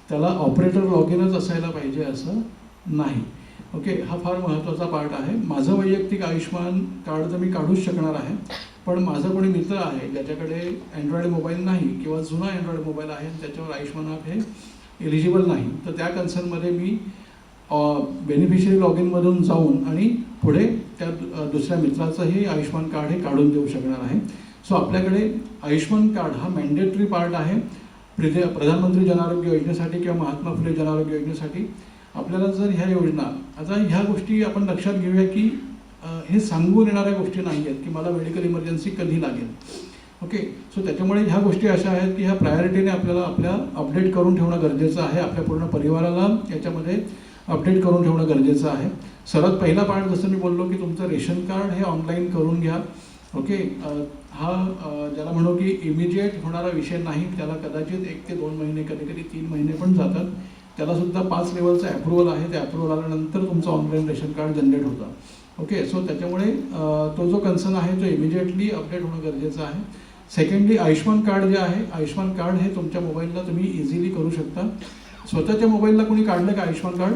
त्याला ऑपरेटर लॉग इनच असायला पाहिजे असं नाही. ओके, हा फार महत्त्वाचा पार्ट आहे. माझं वैयक्तिक आयुष्मान कार्ड तर मी काढूच शकणार आहे, पण माझा कोणी मित्र आहे ज्याच्याकडे अँड्रॉइड मोबाईल नाही किंवा जुना अँड्रॉइड मोबाईल आहे त्याच्यावर आयुष्मान ॲप हे एलिजिबल नाही, तर त्या कन्सर्नमध्ये मी बेनिफिशियरी लॉग इनमधून जाऊन आणि पुढे त्या दुसऱ्या मित्राचंही आयुष्मान कार्ड हे काढून देऊ शकणार आहे. सो आपल्याकडे आयुष्मान कार्ड हा मॅन्डेटरी पार्ट आहे प्रधानमंत्री जन आरोग्य योजनेसाठी किंवा महात्मा फुले जन आरोग्य योजनेसाठी. आपल्याला जर ह्या योजना, आता ह्या गोष्टी आपण लक्षात घेऊया की हे सांगून येणाऱ्या गोष्टी नाही आहेत की मला मेडिकल इमर्जन्सी कधी लागेल. ओके, सो त्याच्यामुळे ह्या गोष्टी अशा आहेत की ह्या प्रायोरिटीने आपल्याला आपल्या अपडेट करून ठेवणं गरजेचं आहे. आपल्या पूर्ण परिवाराला याच्यामध्ये अपडेट करून ठेवणं गरजेचं आहे. सर्वात पहिला पार्ट जसं मी बोललो की तुमचं रेशन कार्ड हे ऑनलाईन करून घ्या. ओके, हा ज्याला म्हणू की इमिजिएट होणारा विषय नाही, त्याला कदाचित 1 ते 2 महिने कधी कधी 3 महिने पण जातात. त्यालासुद्धा 5 लेवलचं ॲप्रुव्हल आहे. ते ॲप्रुव्हल आल्यानंतर तुमचं ऑनलाईन रेशन कार्ड जनरेट होतं. ओके, सो त्याच्यामुळे तो जो कन्सर्न आहे तो इमिजिएटली अपडेट होणं गरजेचं आहे. सेकंडली आयुष्मान कार्ड जे आहे, आयुष्मान कार्ड हे तुमच्या मोबाईलला तुम्ही इझिली करू शकता. स्वतःच्या मोबाईलला कोणी काढलं का आयुष्मान कार्ड?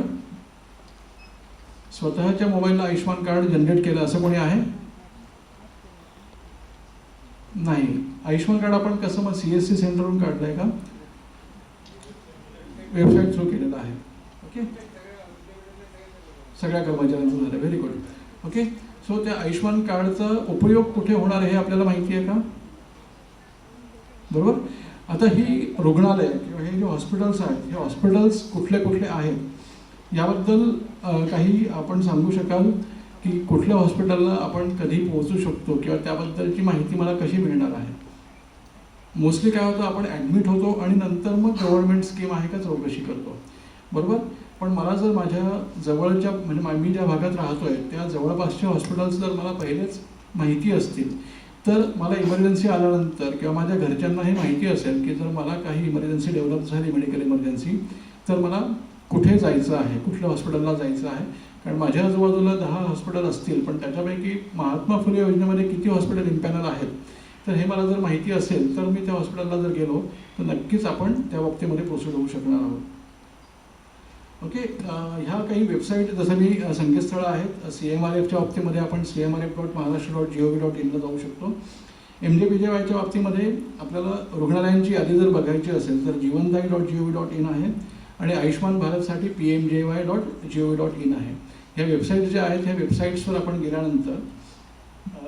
स्वतःच्या मोबाईलला आयुष्मान कार्ड जनरेट केलं असं कोणी आहे? नाही. आयुष्मान कार्ड आपण कसं मग CSC सेंटरवरून काढलं आहे का? वेबसाईट थ्रू केलेलं आहे. ओके, सगळ्या कर्मचाऱ्यांचं झालं. Very good. ओके, सो त्या आयुष्मान कार्डचा उपयोग कुठे होणार हे आपल्याला माहिती आहे का? बरोबर. आता ही रुग्णालय किंवा हे जे हॉस्पिटल्स आहेत, हे हॉस्पिटल्स कुठले कुठले आहेत याबद्दल काही आपण सांगू शकाल की कुठल्या हॉस्पिटलला आपण कधी पोहोचू शकतो किंवा त्याबद्दलची माहिती मला कशी मिळणार आहे? मोस्टली काय होतं, आपण ॲडमिट होतो आणि नंतर मग गव्हर्नमेंट स्कीम आहे का चौकशी करतो. बरोबर. पण मला जर माझ्या जवळच्या म्हणजे मी ज्या भागात राहतो आहे त्या जवळपासच्या हॉस्पिटल्स जर मला पहिलेच माहिती असतील तर मला इमर्जन्सी आल्यानंतर किंवा माझ्या घरच्यांनाही माहिती असेल की जर मला काही इमर्जन्सी डेव्हलप झाली, मेडिकल इमर्जन्सी, तर मला कुठे जायचं आहे, कुठल्या हॉस्पिटलला जायचं आहे. कारण माझ्या आजूबाजूला 10 हॉस्पिटल असतील, पण त्याच्यापैकी महात्मा फुले योजनेमध्ये किती हॉस्पिटल इम्पॅनल आहेत तर हे मला जर माहिती असेल तर मी त्या हॉस्पिटलला जर गेलो तर नक्कीच आपण त्या बाबतीमध्ये प्रोसीड होऊ शकणार आहोत. ओके, ह्या काही वेबसाईट जसं मी संकेतस्थळं आहेत. CMRFच्या बाबतीमध्ये आपण cmrf.maharashtra.gov.in ला जाऊ शकतो. MJPJYच्या बाबतीमध्ये आपल्याला रुग्णालयांची यादी जर बघायची असेल तर जीवनदायी.gov.in आहे आणि आयुष्मान भारतसाठी PMJY.gov.in आहे. ह्या वेबसाईट ज्या आहेत ह्या वेबसाईट्सवर आपण गेल्यानंतर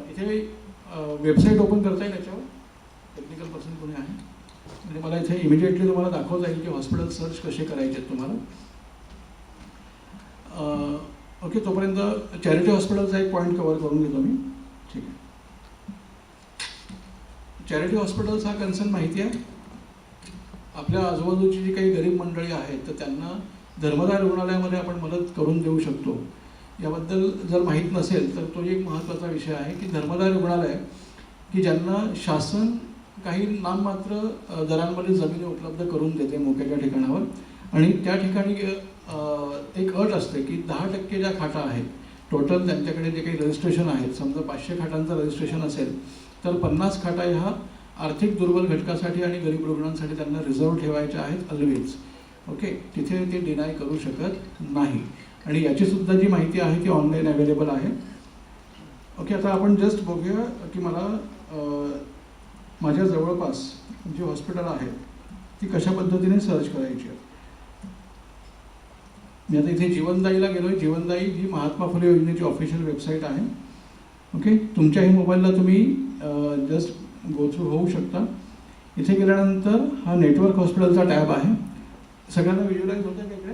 इथे वेबसाईट ओपन करता येईल. याच्यावर टेक्निकल पर्सन कोणी आहे म्हणजे मला इथे इमिडिएटली तुम्हाला दाखवता येईल की हॉस्पिटल सर्च कसे करायचे आहेत तुम्हाला. ओके, तोपर्यंत चॅरिटी हॉस्पिटलचा एक पॉईंट कव्हर करून घेतो मी. ठीक आहे, चॅरिटी हॉस्पिटल्स हा कन्सर्न माहिती आहे. आपल्या आजूबाजूची जी काही गरीब मंडळी आहेत तर त्यांना धर्मदाय रुग्णालयामध्ये आपण मदत करून देऊ शकतो. याबद्दल जर माहीत नसेल तर तो एक महत्त्वाचा विषय आहे की धर्मदाय रुग्णालय की ज्यांना शासन काही नाममात्र दरांमध्ये जमिनी उपलब्ध करून देते मोक्याच्या ठिकाणावर, आणि त्या ठिकाणी एक अट असते की 10% ज्या खाटा आहेत टोटल त्यांच्याकडे जे काही रजिस्ट्रेशन आहेत, समजा 500 खाटांचं रजिस्ट्रेशन असेल तर 50 खाटा ह्या आर्थिक दुर्बल घटकासाठी आणि गरीब रुग्णांसाठी त्यांना रिझर्व्ह ठेवायच्या आहेत ऑलवेज. ओके, तिथे ते डिनाय करू शकत नाही. आणि याचीसुद्धा जी माहिती आहे ती ऑनलाईन अवेलेबल आहे. ओके, आता आपण जस्ट बघूया की मला माझ्या जवळपास जी हॉस्पिटल आहेत ती कशा पद्धतीने सर्च करायची आहे. मी आता इथे जीवनदाईला गेलो आहे. जीवनदाई ही महात्मा फुले योजनेची ऑफिशियल वेबसाईट आहे. ओके, तुमच्याही मोबाईलला तुम्ही जस्ट गो थ्रू होऊ शकता. इथे गेल्यानंतर हा नेटवर्क हॉस्पिटलचा टॅब आहे. सगळ्यांना व्हिज्युअलाइज होतं का इकडे?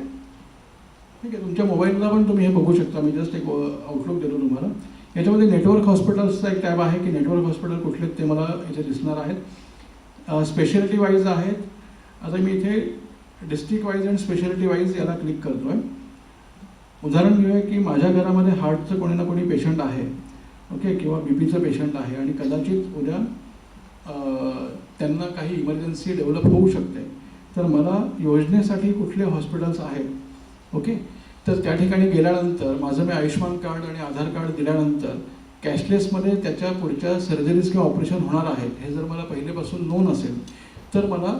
ठीक आहे, तुमच्या मोबाईलला पण तुम्ही हे बघू शकता. मी जस्ट एक आउटलुक देतो तुम्हाला. याच्यामध्ये नेटवर्क हॉस्पिटल्सचा एक टॅब आहे की नेटवर्क हॉस्पिटल कुठले ते मला इथे दिसणार आहेत. स्पेशालिटी वाईज आहेत. आता मी इथे district wise and speciality wise याला क्लिक करतो आहे. उदाहरण घेऊया की माझ्या घरामध्ये हार्टचं कोणी ना कोणी पेशंट आहे, ओके, किंवा बीपीचं पेशंट आहे आणि कदाचित उद्या त्यांना काही इमर्जन्सी डेव्हलप होऊ शकते. तर मला योजनेसाठी कुठले हॉस्पिटल्स आहेत, ओके, तर त्या ठिकाणी गेल्यानंतर माझं मी आयुष्यमान कार्ड आणि आधार कार्ड दिल्यानंतर कॅशलेसमध्ये त्याच्या पुढच्या सर्जरीज किंवा ऑपरेशन होणार आहेत हे जर मला पहिलेपासून नोन असेल तर मला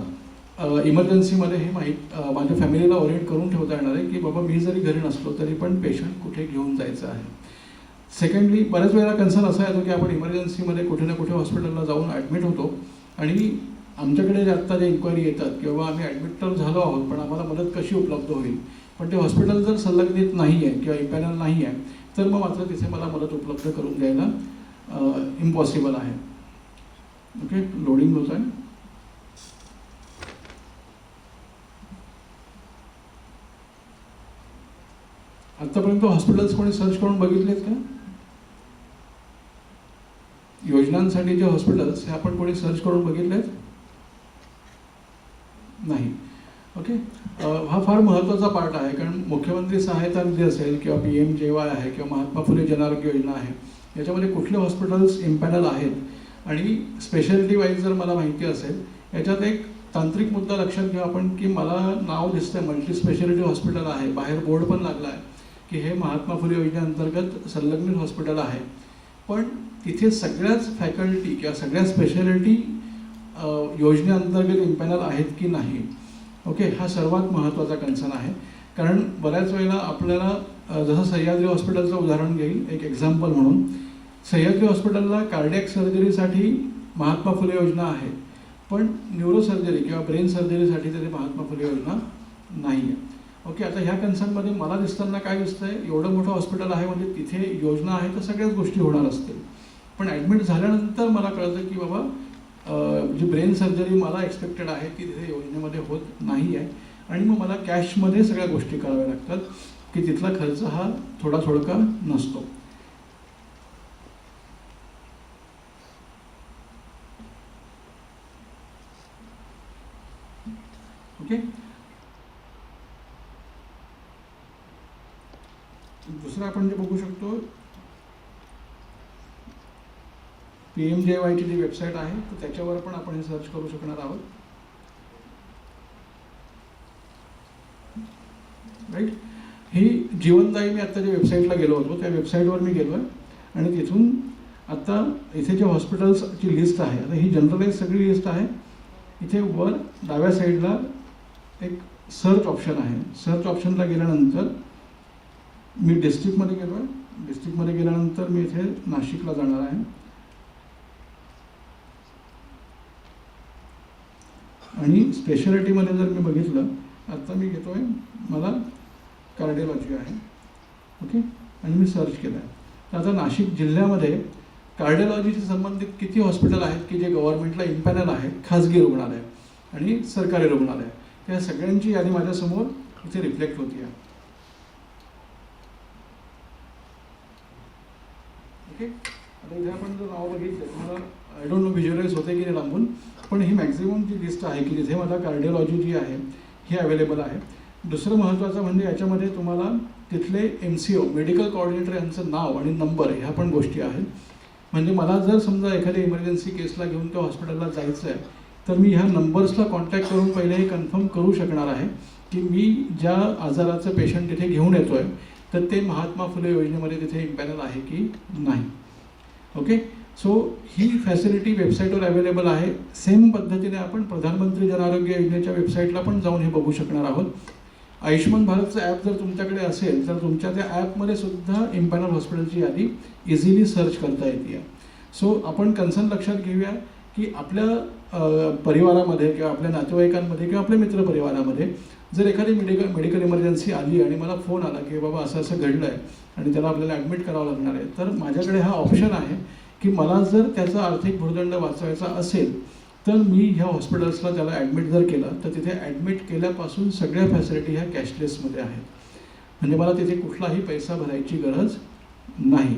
इमर्जन्सीमध्ये हे माझ्या फॅमिलीला ओरिएंट करून ठेवता येणार आहे की बाबा मी जरी घरी नसलो तरी पण पेशंट कुठे घेऊन जायचं आहे. सेकंडली, बऱ्याच वेळेला कन्सर्न असा येतो की आपण इमर्जन्सीमध्ये कुठे ना कुठे हॉस्पिटलला जाऊन ॲडमिट होतो आणि आमच्याकडे जे आत्ता जे इन्क्वायरी येतात की बाबा आम्ही ॲडमिट तर झालो आहोत पण आम्हाला मदत कशी उपलब्ध होईल. पण ते हॉस्पिटल जर संलग्नित नाही आहे किंवा इम्पॅनल नाही आहे तर मग मात्र तिथे मला मदत उपलब्ध करून द्यायला इम्पॉसिबल आहे. ओके, लोडिंग होत आहे. आत्तापर्यंत हॉस्पिटल्स कोणी सर्च करून बघितलेत का? योजनांसाठी जे हॉस्पिटल्स हे आपण कोणी सर्च करून बघितलेत? नाही. ओके, हा फार महत्त्वाचा पार्ट आहे कारण मुख्यमंत्री सहायता निधी असेल किंवा PMJY आहे किंवा महात्मा फुले जनआरोग्य योजना आहे, याच्यामध्ये कुठले हॉस्पिटल्स इम्पॅनल आहेत आणि स्पेशालिटी वाईज जर मला माहिती असेल. याच्यात एक तांत्रिक मुद्दा लक्षात घ्या आपण की मला नाव दिसतंय मल्टी स्पेशालिटी हॉस्पिटल आहे, बाहेर बोर्ड पण लागला आहे की हे महात्मा फुले योजनेअंतर्गत संलग्नित हॉस्पिटल आहे, पण तिथे सगळ्याच फॅकल्टी किंवा सगळ्या स्पेशालिटी योजनेअंतर्गत इम्पॅनल आहेत की नाही. ओके, हा सर्वात महत्त्वाचा कन्सर्न आहे. कारण बऱ्याच वेळेला आपल्याला जसं सह्याद्री हॉस्पिटलचं उदाहरण घेईल एक एक्झाम्पल म्हणून. सह्याद्री हॉस्पिटलला कार्डियक सर्जरीसाठी महात्मा फुले योजना आहे, पण न्यूरो सर्जरी किंवा ब्रेन सर्जरीसाठी तरी महात्मा फुले योजना नाही आहे. ओके, आता ह्या कन्सर्नमध्ये मला दिसताना काय दिसतंय, एवढं मोठं हॉस्पिटल आहे म्हणजे तिथे योजना आहे तर सगळ्याच गोष्टी होणार असतील. पण ॲडमिट झाल्यानंतर मला कळतं की बाबा जी ब्रेन सर्जरी मला एक्सपेक्टेड आहे ती तिथे योजनेमध्ये होत नाही आहे आणि मग मला कॅशमध्ये सगळ्या गोष्टी कराव्या लागतात की तिथला खर्च हा थोडका नसतो. ओके, दुसरं आपण जे बघू शकतो PMJYची जी वेबसाईट आहे तर त्याच्यावर पण आपण हे सर्च करू शकणार आहोत. राईट, ही जीवनदायी मी आत्ता ज्या वेबसाईटला गेलो होतो त्या वेबसाईटवर मी गेलो आहे आणि तिथून आत्ता इथे जे हॉस्पिटल्सची लिस्ट आहे, आता ही जनरलाइज सगळी लिस्ट आहे. इथे वर डाव्या साईडला एक सर्च ऑप्शन आहे. सर्च ऑप्शनला गेल्यानंतर मी डिस्ट्रिक्टमध्ये गेलो आहे. डिस्ट्रिक्टमध्ये गेल्यानंतर मी इथे नाशिकला जाणार आहे आणि स्पेशालिटीमध्ये जर मी बघितलं आत्ता मी घेतो आहे मला कार्डिओलॉजी आहे. ओके, आणि मी सर्च केलं आहे. तर आता नाशिक जिल्ह्यामध्ये कार्डिओलॉजीशी संबंधित किती हॉस्पिटल आहेत की जे गव्हर्नमेंटला इम्पॅनल आहेत, खाजगी रुग्णालय आणि सरकारी रुग्णालय, त्या सगळ्यांची यादी माझ्यासमोर इथे रिफ्लेक्ट होती आहे. ओके, आता इथे आपण जर नाव बघितलं मला आय डोंट नो व्हिज्युअलाइज होते की नाही लांबून, पण ही मॅक्झिमम जी लिस्ट आहे की जिथे मला कार्डिओलॉजी जी आहे ही अवेलेबल आहे. दुसरं महत्त्वाचं म्हणजे याच्यामध्ये तुम्हाला तिथले MCO मेडिकल कोऑर्डिनेटर यांचं नाव आणि नंबर ह्या पण गोष्टी आहेत. म्हणजे मला जर समजा एखाद्या इमर्जन्सी केसला घेऊन त्या हॉस्पिटलला जायचं आहे तर मी ह्या नंबर्सला कॉन्टॅक्ट करून पहिले हे कन्फर्म करू शकणार आहे की मी ज्या आजाराचं पेशंट तिथे घेऊन येतो आहे तर ते महात्मा फुले योजनेमध्ये तिथे इम्पॅनल आहे की नाही. ओके, सो ही फॅसिलिटी वेबसाईटवर अवेलेबल आहे. सेम पद्धतीने आपण प्रधानमंत्री जन आरोग्य योजनेच्या वेबसाईटला पण जाऊन हे बघू शकणार आहोत. आयुष्यमान भारतचं ॲप जर तुमच्याकडे असेल तर तुमच्या त्या ॲपमध्ये सुद्धा इम्पॅनल हॉस्पिटलची यादी इझिली सर्च करता येते. सो आपण कन्सर्न लक्षात घेऊया की आपल्या परिवारामध्ये किंवा आपल्या नातेवाईकांमध्ये किंवा आपल्या मित्रपरिवारामध्ये जर एखादी मेडिकल इमर्जन्सी आली आणि मला फोन आला की बाबा असं असं घडलं आहे आणि त्याला आपल्याला ॲडमिट करावं लागणार आहे, तर माझ्याकडे हा ऑप्शन आहे की मला जर त्याचा आर्थिक भुर्दंड वाचवायचा असेल तर मी ह्या हॉस्पिटल्सला त्याला ॲडमिट जर केलं तर तिथे ॲडमिट केल्यापासून सगळ्या फॅसिलिटी ह्या कॅशलेसमध्ये आहेत. म्हणजे मला तिथे कुठलाही पैसा भरायची गरज नाही.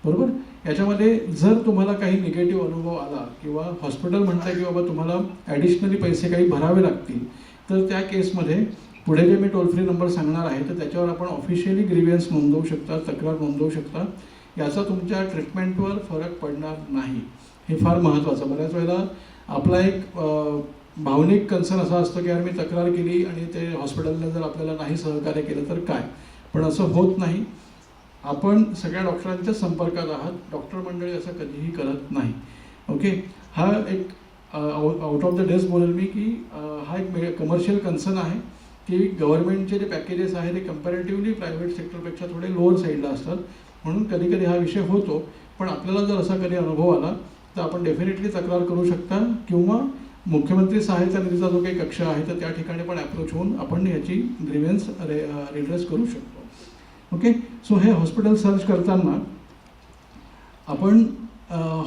बरोबर. याच्यामध्ये जर तुम्हाला काही निगेटिव्ह अनुभव आला किंवा हॉस्पिटल म्हणतं की बाबा तुम्हाला ॲडिशनली पैसे काही भरावे लागतील तर त्या केसमध्ये पुढे जे मी टोल फ्री नंबर सांगणार आहे तर त्याच्यावर आपण ऑफिशियली ग्रीव्हन्स नोंदवू शकता, तक्रार नोंदवू शकता. याचा तुमच्या ट्रीटमेंटवर फरक पडणार नाही. हे फार महत्त्वाचं. बऱ्याच वेळेला आपला एक भावनिक कन्सर्न असा असतो की यार मी तक्रार केली आणि ते हॉस्पिटलने जर आपल्याला नाही सहकार्य केलं तर काय, पण असं होत नाही. आपण सगळ्या डॉक्टरांच्या संपर्कात आहात. डॉक्टर मंडळी असं कधीही करत नाही. ओके, हा एक आउट ऑफ द डेस्क बोलेल मी की हा एक कमर्शियल कन्सर्न आहे की गव्हर्नमेंटचे जे पॅकेजेस आहे ते कम्पॅरेटिव्हली प्रायव्हेट सेक्टरपेक्षा थोडे लोअर साईडला असतात. म्हणून कधी कधी हा विषय होतो. पण आपल्याला जर असा कधी अनुभव आला तर आपण डेफिनेटली तक्रार करू शकता किंवा मुख्यमंत्री सहायता निधीचा जो काही कक्ष आहे तर त्या ठिकाणी पण अप्रोच होऊन आपण याची ग्रीव्हन्स रिड्रेस करू शकतो. ओके, सो हे हॉस्पिटल सर्च करताना आपण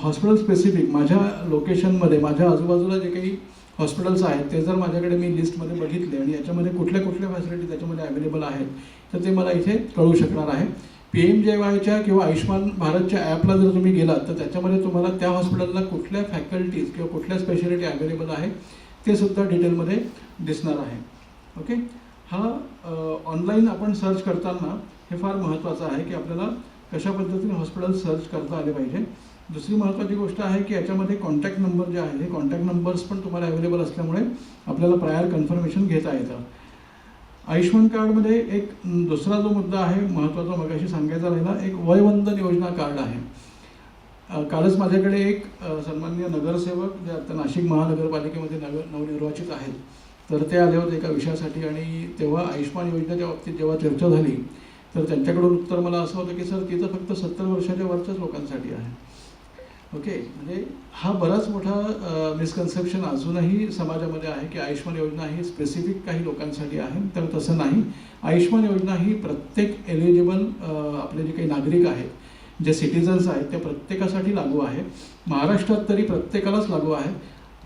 हॉस्पिटल स्पेसिफिक माझ्या लोकेशनमध्ये माझ्या आजूबाजूला जे काही हॉस्पिटल्स आहेत ते जर माझ्याकडे मी लिस्टमध्ये बघितले आणि याच्यामध्ये कुठल्या कुठल्या फॅसिलिटी त्याच्यामध्ये अवेलेबल आहेत तर ते मला इथे कळू शकणार आहे. PMJYच्या किंवा आयुष्मान भारतच्या ॲपला जर तुम्ही गेलात तर त्याच्यामध्ये तुम्हाला त्या हॉस्पिटलला कुठल्या फॅकल्टीज किंवा कुठल्या स्पेशालिटी अवेलेबल आहे ते सुद्धा डिटेलमध्ये दिसणार आहे. ओके, हा ऑनलाईन आपण सर्च करताना हे फार महत्त्वाचं आहे की आपल्याला कशा पद्धतीने हॉस्पिटल सर्च करता आले पाहिजे. दुसरी महत्त्वाची गोष्ट आहे की याच्यामध्ये कॉन्टॅक्ट नंबर जे आहे हे कॉन्टॅक्ट नंबर्स पण तुम्हाला अवेलेबल असल्यामुळे आपल्याला प्रायर कन्फर्मेशन घेता येतं. आयुष्मान कार्डमध्ये एक दुसरा जो मुद्दा आहे महत्त्वाचा मगाशी सांगायचा राहिला, एक वयवंदन योजना कार्ड आहे. कालच माझ्याकडे एक सन्माननीय नगरसेवक जे आता नाशिक महानगरपालिकेमध्ये नवनिर्वाचित आहेत तर ते आले होते एका विषयासाठी आणि तेव्हा आयुष्मान योजनेच्या बाबतीत जेव्हा चर्चा झाली तर त्यांच्याकडून उत्तर मला असं होतं की सर तिथं फक्त 70 वर्षाच्या वरच्याच लोकांसाठी आहे. ओके, म्हणजे हा बराच मोठा मिसकन्सेप्शन अजूनही समाजामध्ये आहे की आयुष्मान योजना ही स्पेसिफिक काही लोकांसाठी आहे. तर तसं नाही. आयुष्मान योजना ही प्रत्येक एलिजिबल आपले जे काही नागरिक आहेत जे सिटिझन्स आहेत त्या प्रत्येकासाठी लागू आहे. महाराष्ट्रात तरी प्रत्येकालाच लागू आहे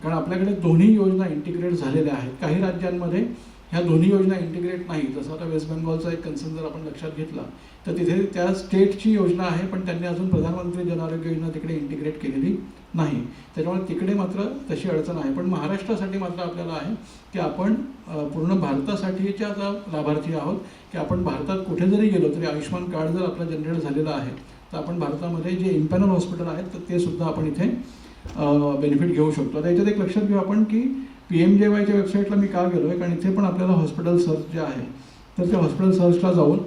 कारण आपल्याकडे दोन्ही योजना इंटिग्रेट झालेल्या आहेत. काही राज्यांमध्ये ह्या दोन्ही योजना इंटिग्रेट नाही. जसं आता वेस्ट बेंगॉलचा एक कन्सर्न जर आपण लक्षात घेतला तर तिथे त्या स्टेटची योजना आहे पण त्यांनी अजून प्रधानमंत्री जन आरोग्य योजना तिकडे इंटिग्रेट केलेली नाही. त्याच्यामुळे तिकडे मात्र तशी अडचण आहे. पण महाराष्ट्रासाठी मात्र आपल्याला आहे की आपण पूर्ण भारतासाठीच्या आता लाभार्थी आहोत की आपण भारतात कुठे जरी गेलो तरी आयुष्मान कार्ड जर आपलं जनरेट झालेलं आहे तर आपण भारतामध्ये जे इम्पॅनल हॉस्पिटल आहेत तर ते सुद्धा आपण इथे बेनिफिट घेऊ शकतो. आता याच्यात एक लक्षात घेऊ आपण की PMJYच्या वेबसाईटला मी का गेलो आहे कारण इथे पण आपल्याला हॉस्पिटल सर्च जे आहे तर त्या हॉस्पिटल सर्चला जाऊन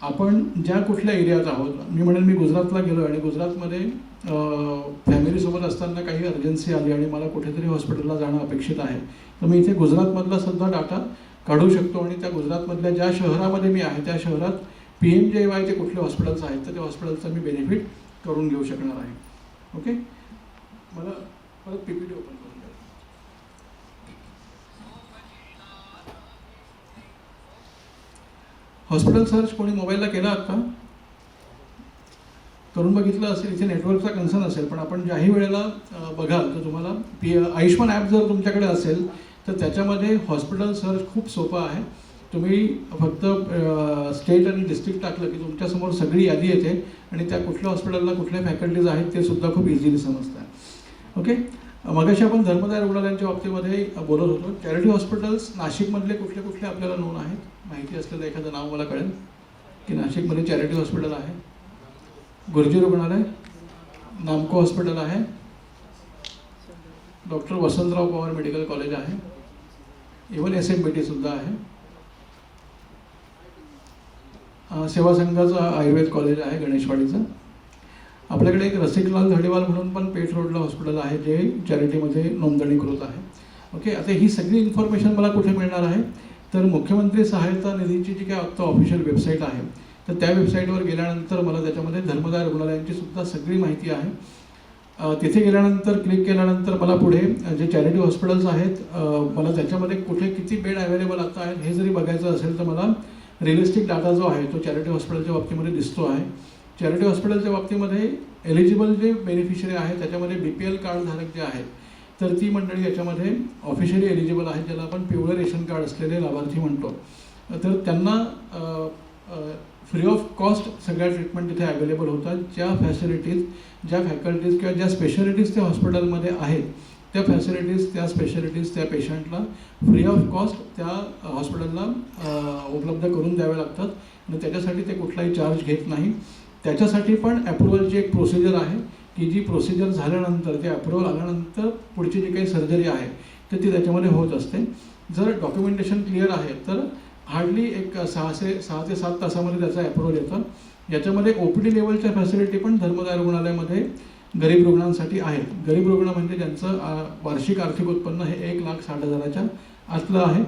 आपण ज्या कुठल्या एरियात आहोत, मी म्हणेन मी गुजरातला गेलो आणि गुजरातमध्ये फॅमिलीसोबत असताना काही अर्जन्सी आली आणि मला कुठेतरी हॉस्पिटलला जाणं अपेक्षित आहे तर मी इथे गुजरातमधला सुद्धा डाटा काढू शकतो आणि त्या गुजरातमधल्या ज्या शहरामध्ये मी आहे त्या शहरात PMJYचे कुठले हॉस्पिटल्स आहेत तर त्या हॉस्पिटलचं मी बेनिफिट करून घेऊ शकणार आहे. ओके, मला परत PPT ओपन करून द्या. हॉस्पिटल सर्च कोणी मोबाईलला केला आता करून बघितलं असेल. इथे नेटवर्कचा कन्सर्न असेल पण आपण ज्याही वेळेला बघाल तर तुम्हाला आयुष्मान ॲप जर तुमच्याकडे असेल तर त्याच्यामध्ये हॉस्पिटल सर्च खूप सोपं आहे. तुम्ही फक्त स्टेट आणि डिस्ट्रिक्ट टाकलं की तुमच्यासमोर सगळी यादी येते आणि त्या कुठल्या हॉस्पिटलला कुठल्या फॅकल्टीज आहेत ते सुद्धा खूप इझिली समजतात. ओके, मगाशी आपण धर्मदाय रुग्णालयांच्या बाबतीमध्ये बोलत होतो. चॅरिटी हॉस्पिटल्स नाशिकमधले कुठले कुठले आपल्याला नोन आहेत? माहिती असलेलं एखादं नाव मला कळेल की नाशिकमध्ये चॅरिटी हॉस्पिटल आहे. गुरुजी रुग्णालय, नामको हॉस्पिटल आहे, doctor Vasantrao Pawar medical college आहे, इवन SMPT सुद्धा आहे, सेवा संघाचं आयुर्वेद कॉलेज आहे गणेशवाडीचं. आपल्याकडे एक रसिकलाल धडेवाल म्हणून पण पेठ रोडला हॉस्पिटल आहे जे चॅरिटीमध्ये नोंदणीकृत आहे. ओके, आता ही सगळी इन्फॉर्मेशन मला कुठे मिळणार आहे तर मुख्यमंत्री सहायता निधीची जी काय आत्ता ऑफिशियल वेबसाईट आहे तर त्या वेबसाईटवर गेल्यानंतर मला त्याच्यामध्ये धर्मदाय रुग्णालयांची सुद्धा सगळी माहिती आहे. तिथे गेल्यानंतर क्लिक केल्यानंतर मला पुढे जे चॅरिटी हॉस्पिटल्स आहेत मला त्याच्यामध्ये कुठे किती बेड अवेलेबल आता आहेत हे जरी बघायचं असेल तर मला रिअलिस्टिक डाटा जो आहे तो चॅरिटी हॉस्पिटलच्या बाबतीमध्ये दिसतो आहे. चॅरिटी हॉस्पिटलच्या बाबतीमध्ये एलिजिबल जे बेनिफिशरी आहेत त्याच्यामध्ये BPL कार्डधारक जे आहेत तर ती मंडळी याच्यामध्ये ऑफिशियली एलिजिबल आहेत, ज्याला आपण पिवळं रेशन कार्ड असलेले लाभार्थी म्हणतो. तर त्यांना फ्री ऑफ कॉस्ट सगळ्या ट्रीटमेंट तिथे अवेलेबल होतात. ज्या फॅसिलिटीज, ज्या फॅकल्टीज किंवा ज्या स्पेशालिटीज त्या हॉस्पिटलमध्ये आहेत त्या फॅसिलिटीज, त्या स्पेशालिटीज त्या पेशंटला फ्री ऑफ कॉस्ट त्या हॉस्पिटलला उपलब्ध करून द्याव्या लागतात आणि त्याच्यासाठी ते कुठलाही चार्ज घेत नाही. त्याच्यासाठी पण अप्रुव्हलची एक प्रोसिजर आहे की जी प्रोसिजर झाल्यानंतर, ते अप्रुव्हल आल्यानंतर पुढची जी काही सर्जरी आहे तर ती त्याच्यामध्ये होत असते. जर डॉक्युमेंटेशन क्लिअर आहे तर हार्डली एक 6 ते 7 तासामध्ये त्याचं अप्रुव्हल येतं. याच्यामध्ये OPD लेवलच्या फॅसिलिटी पण धर्मदाय रुग्णालयामध्ये गरीब रुग्णांसाठी आहेत. गरीब रुग्ण म्हणजे ज्यांचं वार्षिक आर्थिक उत्पन्न हे 1,60,000च्या आतलं आहे.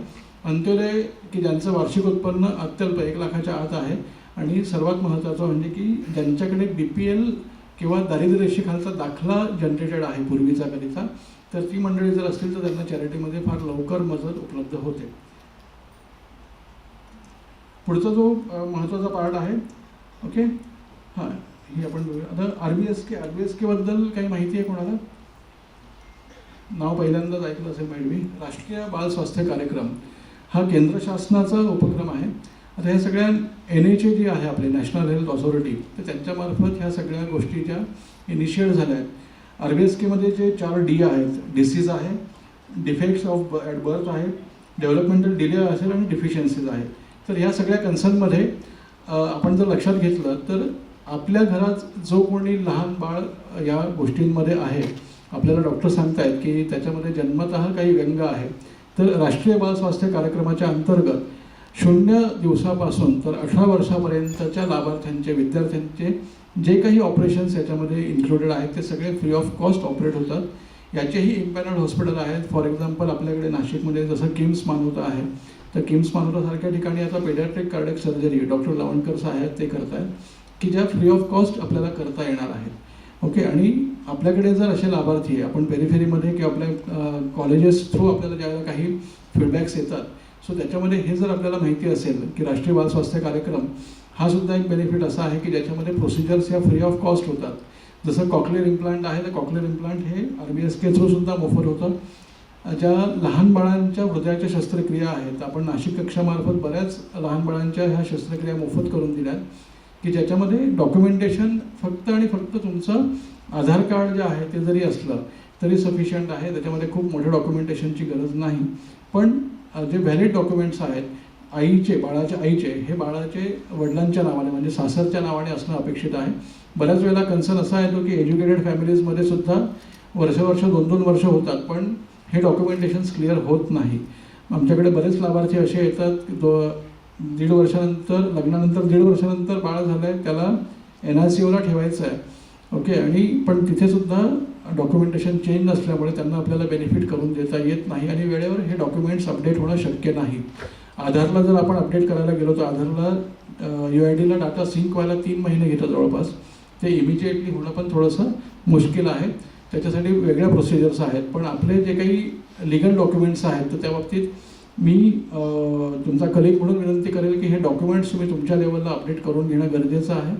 अंत्योदय की ज्यांचं वार्षिक उत्पन्न अत्यल्प 1,00,000च्या आत आहे. आणि सर्वात महत्त्वाचं म्हणजे की ज्यांच्याकडे BPL किंवा दारिद्र्य रेषेखालचा दाखला जनरेटेड आहे पूर्वीचा कधीचा, तर ती मंडळी जर असतील तर त्यांना चॅरिटीमध्ये फार लवकर मदत उपलब्ध होते. पुढचा जो महत्त्वाचा पार्ट आहे, ओके, हां, ही आपण बघूया. आता RBSK बद्दल काही माहिती आहे कोणाला? नाव पहिल्यांदाच ऐकलं असेल मी. राष्ट्रीय बाल स्वास्थ्य कार्यक्रम हा केंद्र शासनाचा उपक्रम आहे. आता ह्या सगळ्या NHA जी आहे आपली नॅशनल हेल्थ ऑथॉरिटी, तर त्यांच्यामार्फत ह्या सगळ्या गोष्टी ज्या इनिशिएट झाल्या आहेत. RBSKमध्ये जे 4 D आहेत, डिसीज आहे, डिफेक्ट्स ऑफ ॲट बर्थ आहे, डेव्हलपमेंटल डिले असेल आणि डिफिशियन्सीज आहे. तर ह्या सगळ्या कन्सर्नमध्ये आपण जर लक्षात घेतलं तर आपल्या घरात जो कोणी लहान बाळ या गोष्टींमध्ये आहे, आपल्याला डॉक्टर सांगतायत की त्याच्यामध्ये जन्मतः काही व्यंग आहे, तर राष्ट्रीय बाल स्वास्थ्य कार्यक्रमाच्या अंतर्गत 0 दिवसापासून तर 18 वर्षापर्यंतच्या लाभार्थ्यांचे, विद्यार्थ्यांचे जे काही ऑपरेशन्स याच्यामध्ये इन्क्लुडेड आहेत ते सगळे फ्री ऑफ कॉस्ट ऑपरेट होतात. याचेही इम्पॅनल्ड हॉस्पिटल आहेत. फॉर एक्झाम्पल आपल्याकडे नाशिकमध्ये जसं किम्स मानवता आहे, तर किम्स मानवतासारख्या ठिकाणी आता पेडियाट्रिक कार्डियक सर्जरी डॉक्टर लावणकर साहेब ते करत आहेत की ज्या फ्री ऑफ कॉस्ट आपल्याला करता येणार आहेत. ओके, आणि आपल्याकडे जर असे लाभार्थी आपण पेरिफेरीमध्ये किंवा आपल्या कॉलेजेस थ्रू आपल्याला ज्यावेळेला काही फीडबॅक्स येतात, सो त्याच्यामध्ये हे जर आपल्याला माहिती असेल की राष्ट्रीय बाल स्वास्थ्य कार्यक्रम हा सुद्धा एक बेनिफिट असा आहे की ज्याच्यामध्ये प्रोसिजर्स या फ्री ऑफ कॉस्ट होतात. जसं कॉक्लिअर इम्प्लांट आहे, तर कॉक्लिअर इम्प्लांट हे RBSK थ्रू सुद्धा मोफत होतं. ज्या लहान बाळांच्या हृदयाच्या शस्त्रक्रिया आहेत, आपण नाशिक कक्षामार्फत बऱ्याच लहान बाळांच्या ह्या शस्त्रक्रिया मोफत करून दिल्यात की ज्याच्यामध्ये डॉक्युमेंटेशन फक्त आणि फक्त तुमचं आधार कार्ड जे आहे ते जरी असलं तरी सफिशियंट आहे. त्याच्यामध्ये खूप मोठ्या डॉक्युमेंटेशनची गरज नाही. पण जे व्हॅलिड डॉक्युमेंट्स आहेत आईचे, बाळाच्या आईचे, हे बाळाचे वडिलांच्या नावाने म्हणजे सासरच्या नावाने असणं अपेक्षित आहे. बऱ्याच वेळेला कन्सर्न असा येतो की एज्युकेटेड फॅमिलीजमध्ये सुद्धा वर्ष 2-2 वर्ष होतात पण हे डॉक्युमेंटेशन्स क्लिअर होत नाही. आमच्याकडे बरेच लाभार्थी असे येतात की 1.5 वर्षानंतर, लग्नानंतर 1.5 वर्षानंतर बाळ झालं आहे, त्याला NRCOला ठेवायचं आहे. ओके, आणि पण तिथेसुद्धा डॉक्युमेंटेशन चेंज नसल्यामुळे त्यांना आपल्याला बेनिफिट करून देता येत नाही आणि वेळेवर हे डॉक्युमेंट्स अपडेट होणं शक्य नाही. आधारला जर आपण अपडेट करायला गेलो तर आधारला UIDला डाटा सिंक व्हायला 3 महिने घेतं जवळपास. ते इमिजिएटली होणं पण थोडंसं मुश्किल आहे. त्याच्यासाठी वेगळ्या प्रोसिजर्स आहेत. पण आपले जे काही लिगल डॉक्युमेंट्स आहेत तर त्या बाबतीत मी तुमचा कलिग म्हणून विनंती करेल की हे डॉक्युमेंट्स तुम्ही तुमच्या लेवलला अपडेट करून घेणं गरजेचं आहे.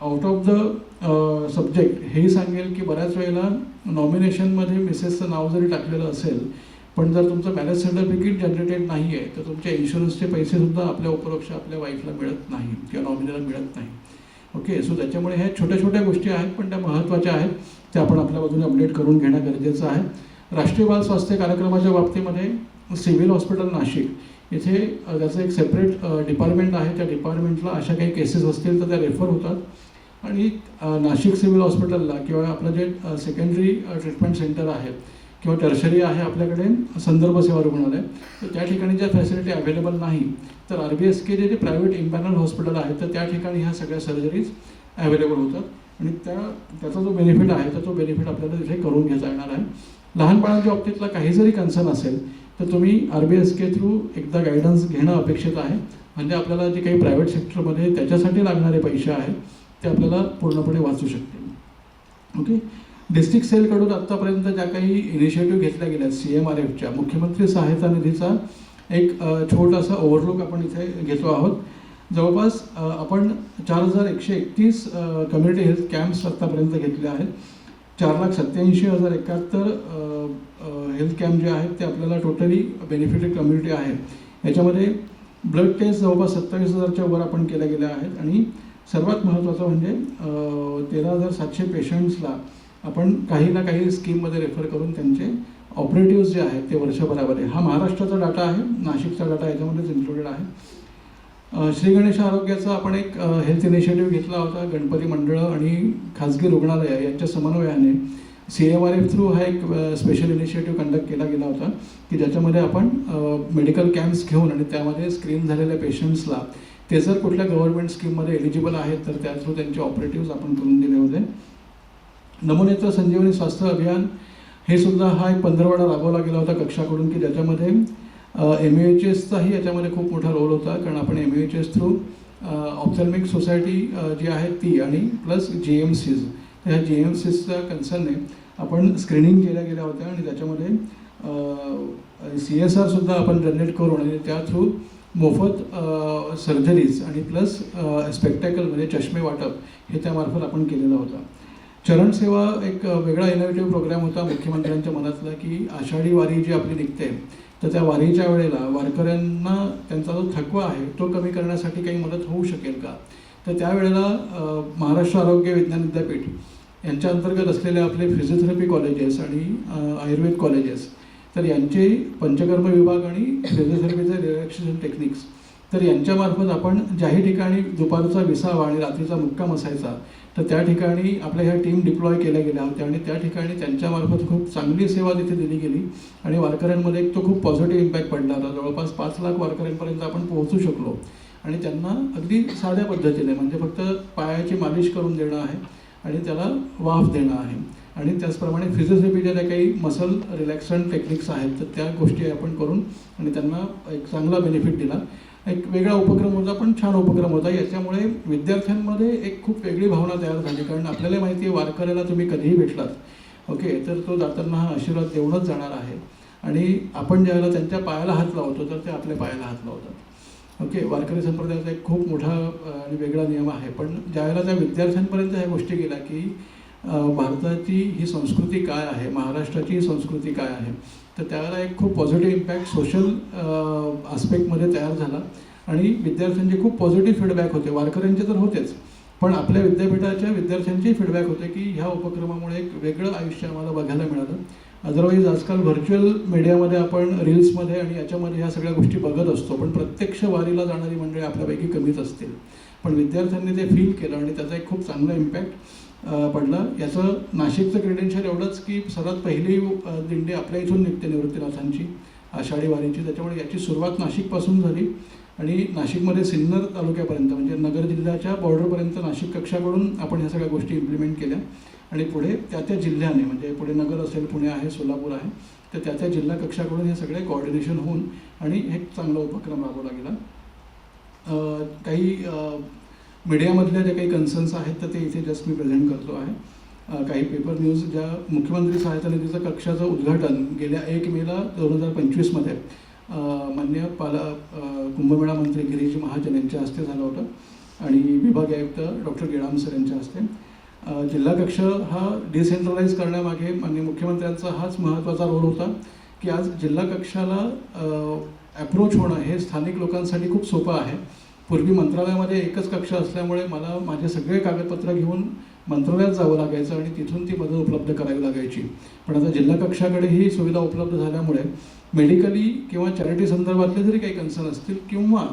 आउट ऑफ द सब्जेक्ट हेही सांगेल की बऱ्याच वेळेला नॉमिनेशनमध्ये मिसेसचं नाव जरी टाकलेलं असेल पण जर तुमचं मॅरेज सर्टिफिकेट जनरेटेड नाही आहे तर तुमच्या इन्शुरन्सचे पैसेसुद्धा आपल्या उपरोक्ष आपल्या वाईफला मिळत नाही किंवा नॉमिनीला मिळत नाही. ओके, सो त्याच्यामुळे ह्या छोट्या छोट्या गोष्टी आहेत पण त्या महत्त्वाच्या आहेत, त्या आपण आपल्या बाजूने अपडेट करून घेणं गरजेचं आहे. राष्ट्रीय बाल स्वास्थ्य कार्यक्रमाच्या बाबतीमध्ये सिव्हिल हॉस्पिटल नाशिक इथे त्याचं एक सेपरेट डिपार्टमेंट आहे. त्या डिपार्टमेंटला अशा काही केसेस असतील तर त्या रेफर होतात आणि नाशिक सिव्हिल हॉस्पिटलला किंवा आपलं जे सेकंडरी ट्रीटमेंट सेंटर आहे किंवा टर्शरी आहे आपल्याकडे संदर्भ सेवा रुग्णालय, तर त्या ठिकाणी ज्या फॅसिलिटी अवेलेबल नाही, तर RBSK जे प्रायव्हेट इम्पॅनल हॉस्पिटल आहे तर त्या ठिकाणी ह्या सगळ्या सर्जरीज अवेलेबल होतात आणि त्याचा जो बेनिफिट आहे तर तो बेनिफिट आपल्याला तिथे करून घेता येणार आहे. लहान बाळांच्या बाबतीतला काही जरी कन्सर्न असेल तर तुम्ही RBSK थ्रू एकदा गायडन्स घेणं अपेक्षित आहे. म्हणजे आपल्याला जे काही प्रायव्हेट सेक्टरमध्ये त्याच्यासाठी लागणारे पैसे आहेत ते आपल्याला पूर्णपणे वाचू शकतील. ओके. डिस्ट्रिक्ट सेलकडून आत्तापर्यंत ज्या काही इनिशिएटिव्ह घेतल्या गेल्या CMRFच्या मुख्यमंत्री सहायता निधीचा एक छोटासा ओव्हरलुक आपण इथे घेतो आहोत. जवळपास आपण 4131 कम्युनिटी हेल्थ कॅम्प्स आत्तापर्यंत घेतले आहेत. 4,87,071 हेल्थ कॅम्प जे आहेत ते आपल्याला टोटली बेनिफिटेड कम्युनिटी आहे. याच्यामध्ये ब्लड टेस्ट जवळपास 27,000च्या वर आपण केल्या गेल्या आहेत आणि सर्वात महत्त्वाचं म्हणजे 13,700 पेशंट्सला आपण काही ना काही स्कीममध्ये रेफर करून त्यांचे ऑपरेटिव्स जे आहेत ते वर्षभरामध्ये, हा महाराष्ट्राचा डाटा आहे, नाशिकचा डाटा याच्यामध्येच इन्क्लुडेड आहे. श्री गणेश आरोग्याचा आपण एक हेल्थ इनिशिएटिव्ह घेतला होता. गणपती मंडळं आणि खाजगी रुग्णालय यांच्या समन्वयाने CMRF थ्रू हा एक स्पेशल इनिशिएटिव्ह कंडक्ट केला गेला होता की ज्याच्यामध्ये आपण मेडिकल कॅम्प्स घेऊन आणि त्यामध्ये स्क्रीन झालेल्या पेशंट्सला ते जर कुठल्या गव्हर्नमेंट स्कीममध्ये एलिजिबल आहेत तर त्या थ्रू त्यांचे ऑपरेटिव्स आपण करून दिले होते. नमोनेत्र संजीवनी स्वास्थ्य अभियान हे सुद्धा हा एक पंधरवडा राबवला गेला होता कक्षाकडून की ज्याच्यामध्ये MUHSचाही याच्यामध्ये खूप मोठा रोल होता. कारण आपण MUHS थ्रू ऑप्थॅल्मिक सोसायटी जी आहे ती आणि प्लस GMCs, तर ह्या GMCsच्या कन्सर्नने आपण स्क्रीनिंग केल्या गेल्या होत्या आणि त्याच्यामध्ये CSR सुद्धा आपण जनरेट करून आणि त्या थ्रू मोफत सर्जरीज आणि प्लस स्पेक्टॅकल म्हणजे चष्मे वाटप हे त्यामार्फत आपण केलेलं होतं. चरण सेवा एक वेगळा इनोव्हेटिव्ह प्रोग्राम होता मुख्यमंत्र्यांच्या मनातला की आषाढी वारी जी आपली निघते तर त्या वारीच्या वेळेला वारकऱ्यांना त्यांचा जो थकवा आहे तो कमी करण्यासाठी काही मदत होऊ शकेल का. तर त्यावेळेला महाराष्ट्र आरोग्य विज्ञान विद्यापीठ यांच्या अंतर्गत असलेले आपले फिजिओथेरपी कॉलेजेस आणि आयुर्वेद कॉलेजेस तर यांचे पंचकर्म विभाग आणि फिजिओथेरपीचे रिलॅक्सेशन टेक्निक्स तर यांच्यामार्फत आपण ज्याही ठिकाणी दुपारचा विसावा आणि रात्रीचा मुक्काम असायचा तर त्या ठिकाणी आपल्या ह्या टीम डिप्लॉय केल्या गेल्या होत्या आणि त्या ठिकाणी त्यांच्यामार्फत खूप चांगली सेवा तिथे दिली गेली आणि वारकऱ्यांमध्ये एक तो खूप पॉझिटिव्ह इम्पॅक्ट पडला होता. जवळपास 5 लाख वारकऱ्यांपर्यंत आपण पोहोचू शकलो आणि त्यांना अगदी साध्या पद्धतीने म्हणजे फक्त पायाची मालिश करून देणं आहे आणि त्याला वाफ देणं आहे आणि त्याचप्रमाणे फिजिओथेरपीच्या ज्या काही मसल रिलॅक्सन टेक्निक्स आहेत तर त्या गोष्टी आपण करून आणि त्यांना एक चांगला बेनिफिट दिला. एक वेगळा उपक्रम होता पण छान उपक्रम होता. याच्यामुळे विद्यार्थ्यांमध्ये एक खूप वेगळी भावना तयार झाली कारण आपल्याला माहिती आहे वारकऱ्याला तुम्ही कधीही भेटलात ओके तर तो जाताना हा आशीर्वाद देऊनच जाणार आहे आणि आपण ज्यावेळेला त्यांच्या पायाला हात लावतो तर ते आपल्या पायाला हात लावतात. ओके. वारकरी संप्रदायाचा एक खूप मोठा आणि वेगळा नियम आहे पण ज्यावेळेला त्या विद्यार्थ्यांपर्यंत ह्या गोष्टी गेल्या की भारताची ही संस्कृती काय आहे, महाराष्ट्राची ही संस्कृती काय आहे तर त्यावेळेला एक खूप पॉझिटिव्ह इम्पॅक्ट सोशल आस्पेक्टमध्ये तयार झाला आणि विद्यार्थ्यांचे खूप पॉझिटिव्ह फीडबॅक होते. वारकऱ्यांचे तर होतेच पण आपल्या विद्यापीठाच्या विद्यार्थ्यांचे फीडबॅक होते की ह्या उपक्रमामुळे एक वेगळं आयुष्य आम्हाला बघायला मिळालं. अदरवाईज आजकाल व्हर्च्युअल मीडियामध्ये आपण रील्समध्ये आणि याच्यामध्ये ह्या सगळ्या गोष्टी बघत असतो पण प्रत्यक्ष वारीला जाणारी मंडळी आपल्यापैकी कमीच असतील पण विद्यार्थ्यांनी ते फील केलं आणि त्याचा एक खूप चांगला इम्पॅक्ट पडला. याचं नाशिकचं क्रेडेन्शियल एवढंच की सर्वात पहिली दिंडी आपल्या इथून निघते निवृत्तीनाथांची आषाढी वारीची. त्याच्यामुळे याची सुरुवात नाशिकपासून झाली आणि नाशिकमध्ये सिन्नर तालुक्यापर्यंत म्हणजे नगर जिल्ह्याच्या बॉर्डरपर्यंत नाशिक कक्षाकडून आपण ह्या सगळ्या गोष्टी इम्प्लिमेंट केल्या आणि पुढे त्या जिल्ह्याने म्हणजे पुढे नगर असेल, पुणे आहे, सोलापूर आहे तर त्या जिल्हा कक्षाकडून हे सगळे कोऑर्डिनेशन होऊन आणि एक चांगला उपक्रम राबवला गेला. काही मीडियामधल्या ज्या काही कन्सर्न्स आहेत तर ते इथे जस्ट मी प्रेझेंट करतो आहे. काही पेपर न्यूज ज्या मुख्यमंत्री सहायता निधीचं कक्षाचं उद्घाटन गेल्या 1 मेला 2025 माननीय कुंभमेळा मंत्री गिरीश महाजन यांच्या हस्ते झालं होतं आणि विभागीय आयुक्त डॉक्टर गेडाम सर यांच्या हस्ते. जिल्हा कक्ष हा डिसेंट्रलाइज करण्यामागे माननीय मुख्यमंत्र्यांचा हाच महत्त्वाचा रोल होता की आज जिल्हा कक्षाला ॲप्रोच होणं हे स्थानिक लोकांसाठी खूप सोपं आहे. पूर्वी मंत्रालयामध्ये एकच कक्ष असल्यामुळे मला माझे सगळे कागदपत्र घेऊन मंत्रालयात जावं लागायचं आणि तिथून ती मदत उपलब्ध करावी लागायची. पण आता जिल्हा कक्षाकडे ही सुविधा उपलब्ध झाल्यामुळे मेडिकली किंवा चॅरिटी संदर्भातले जरी काही कन्सर्न असतील किंवा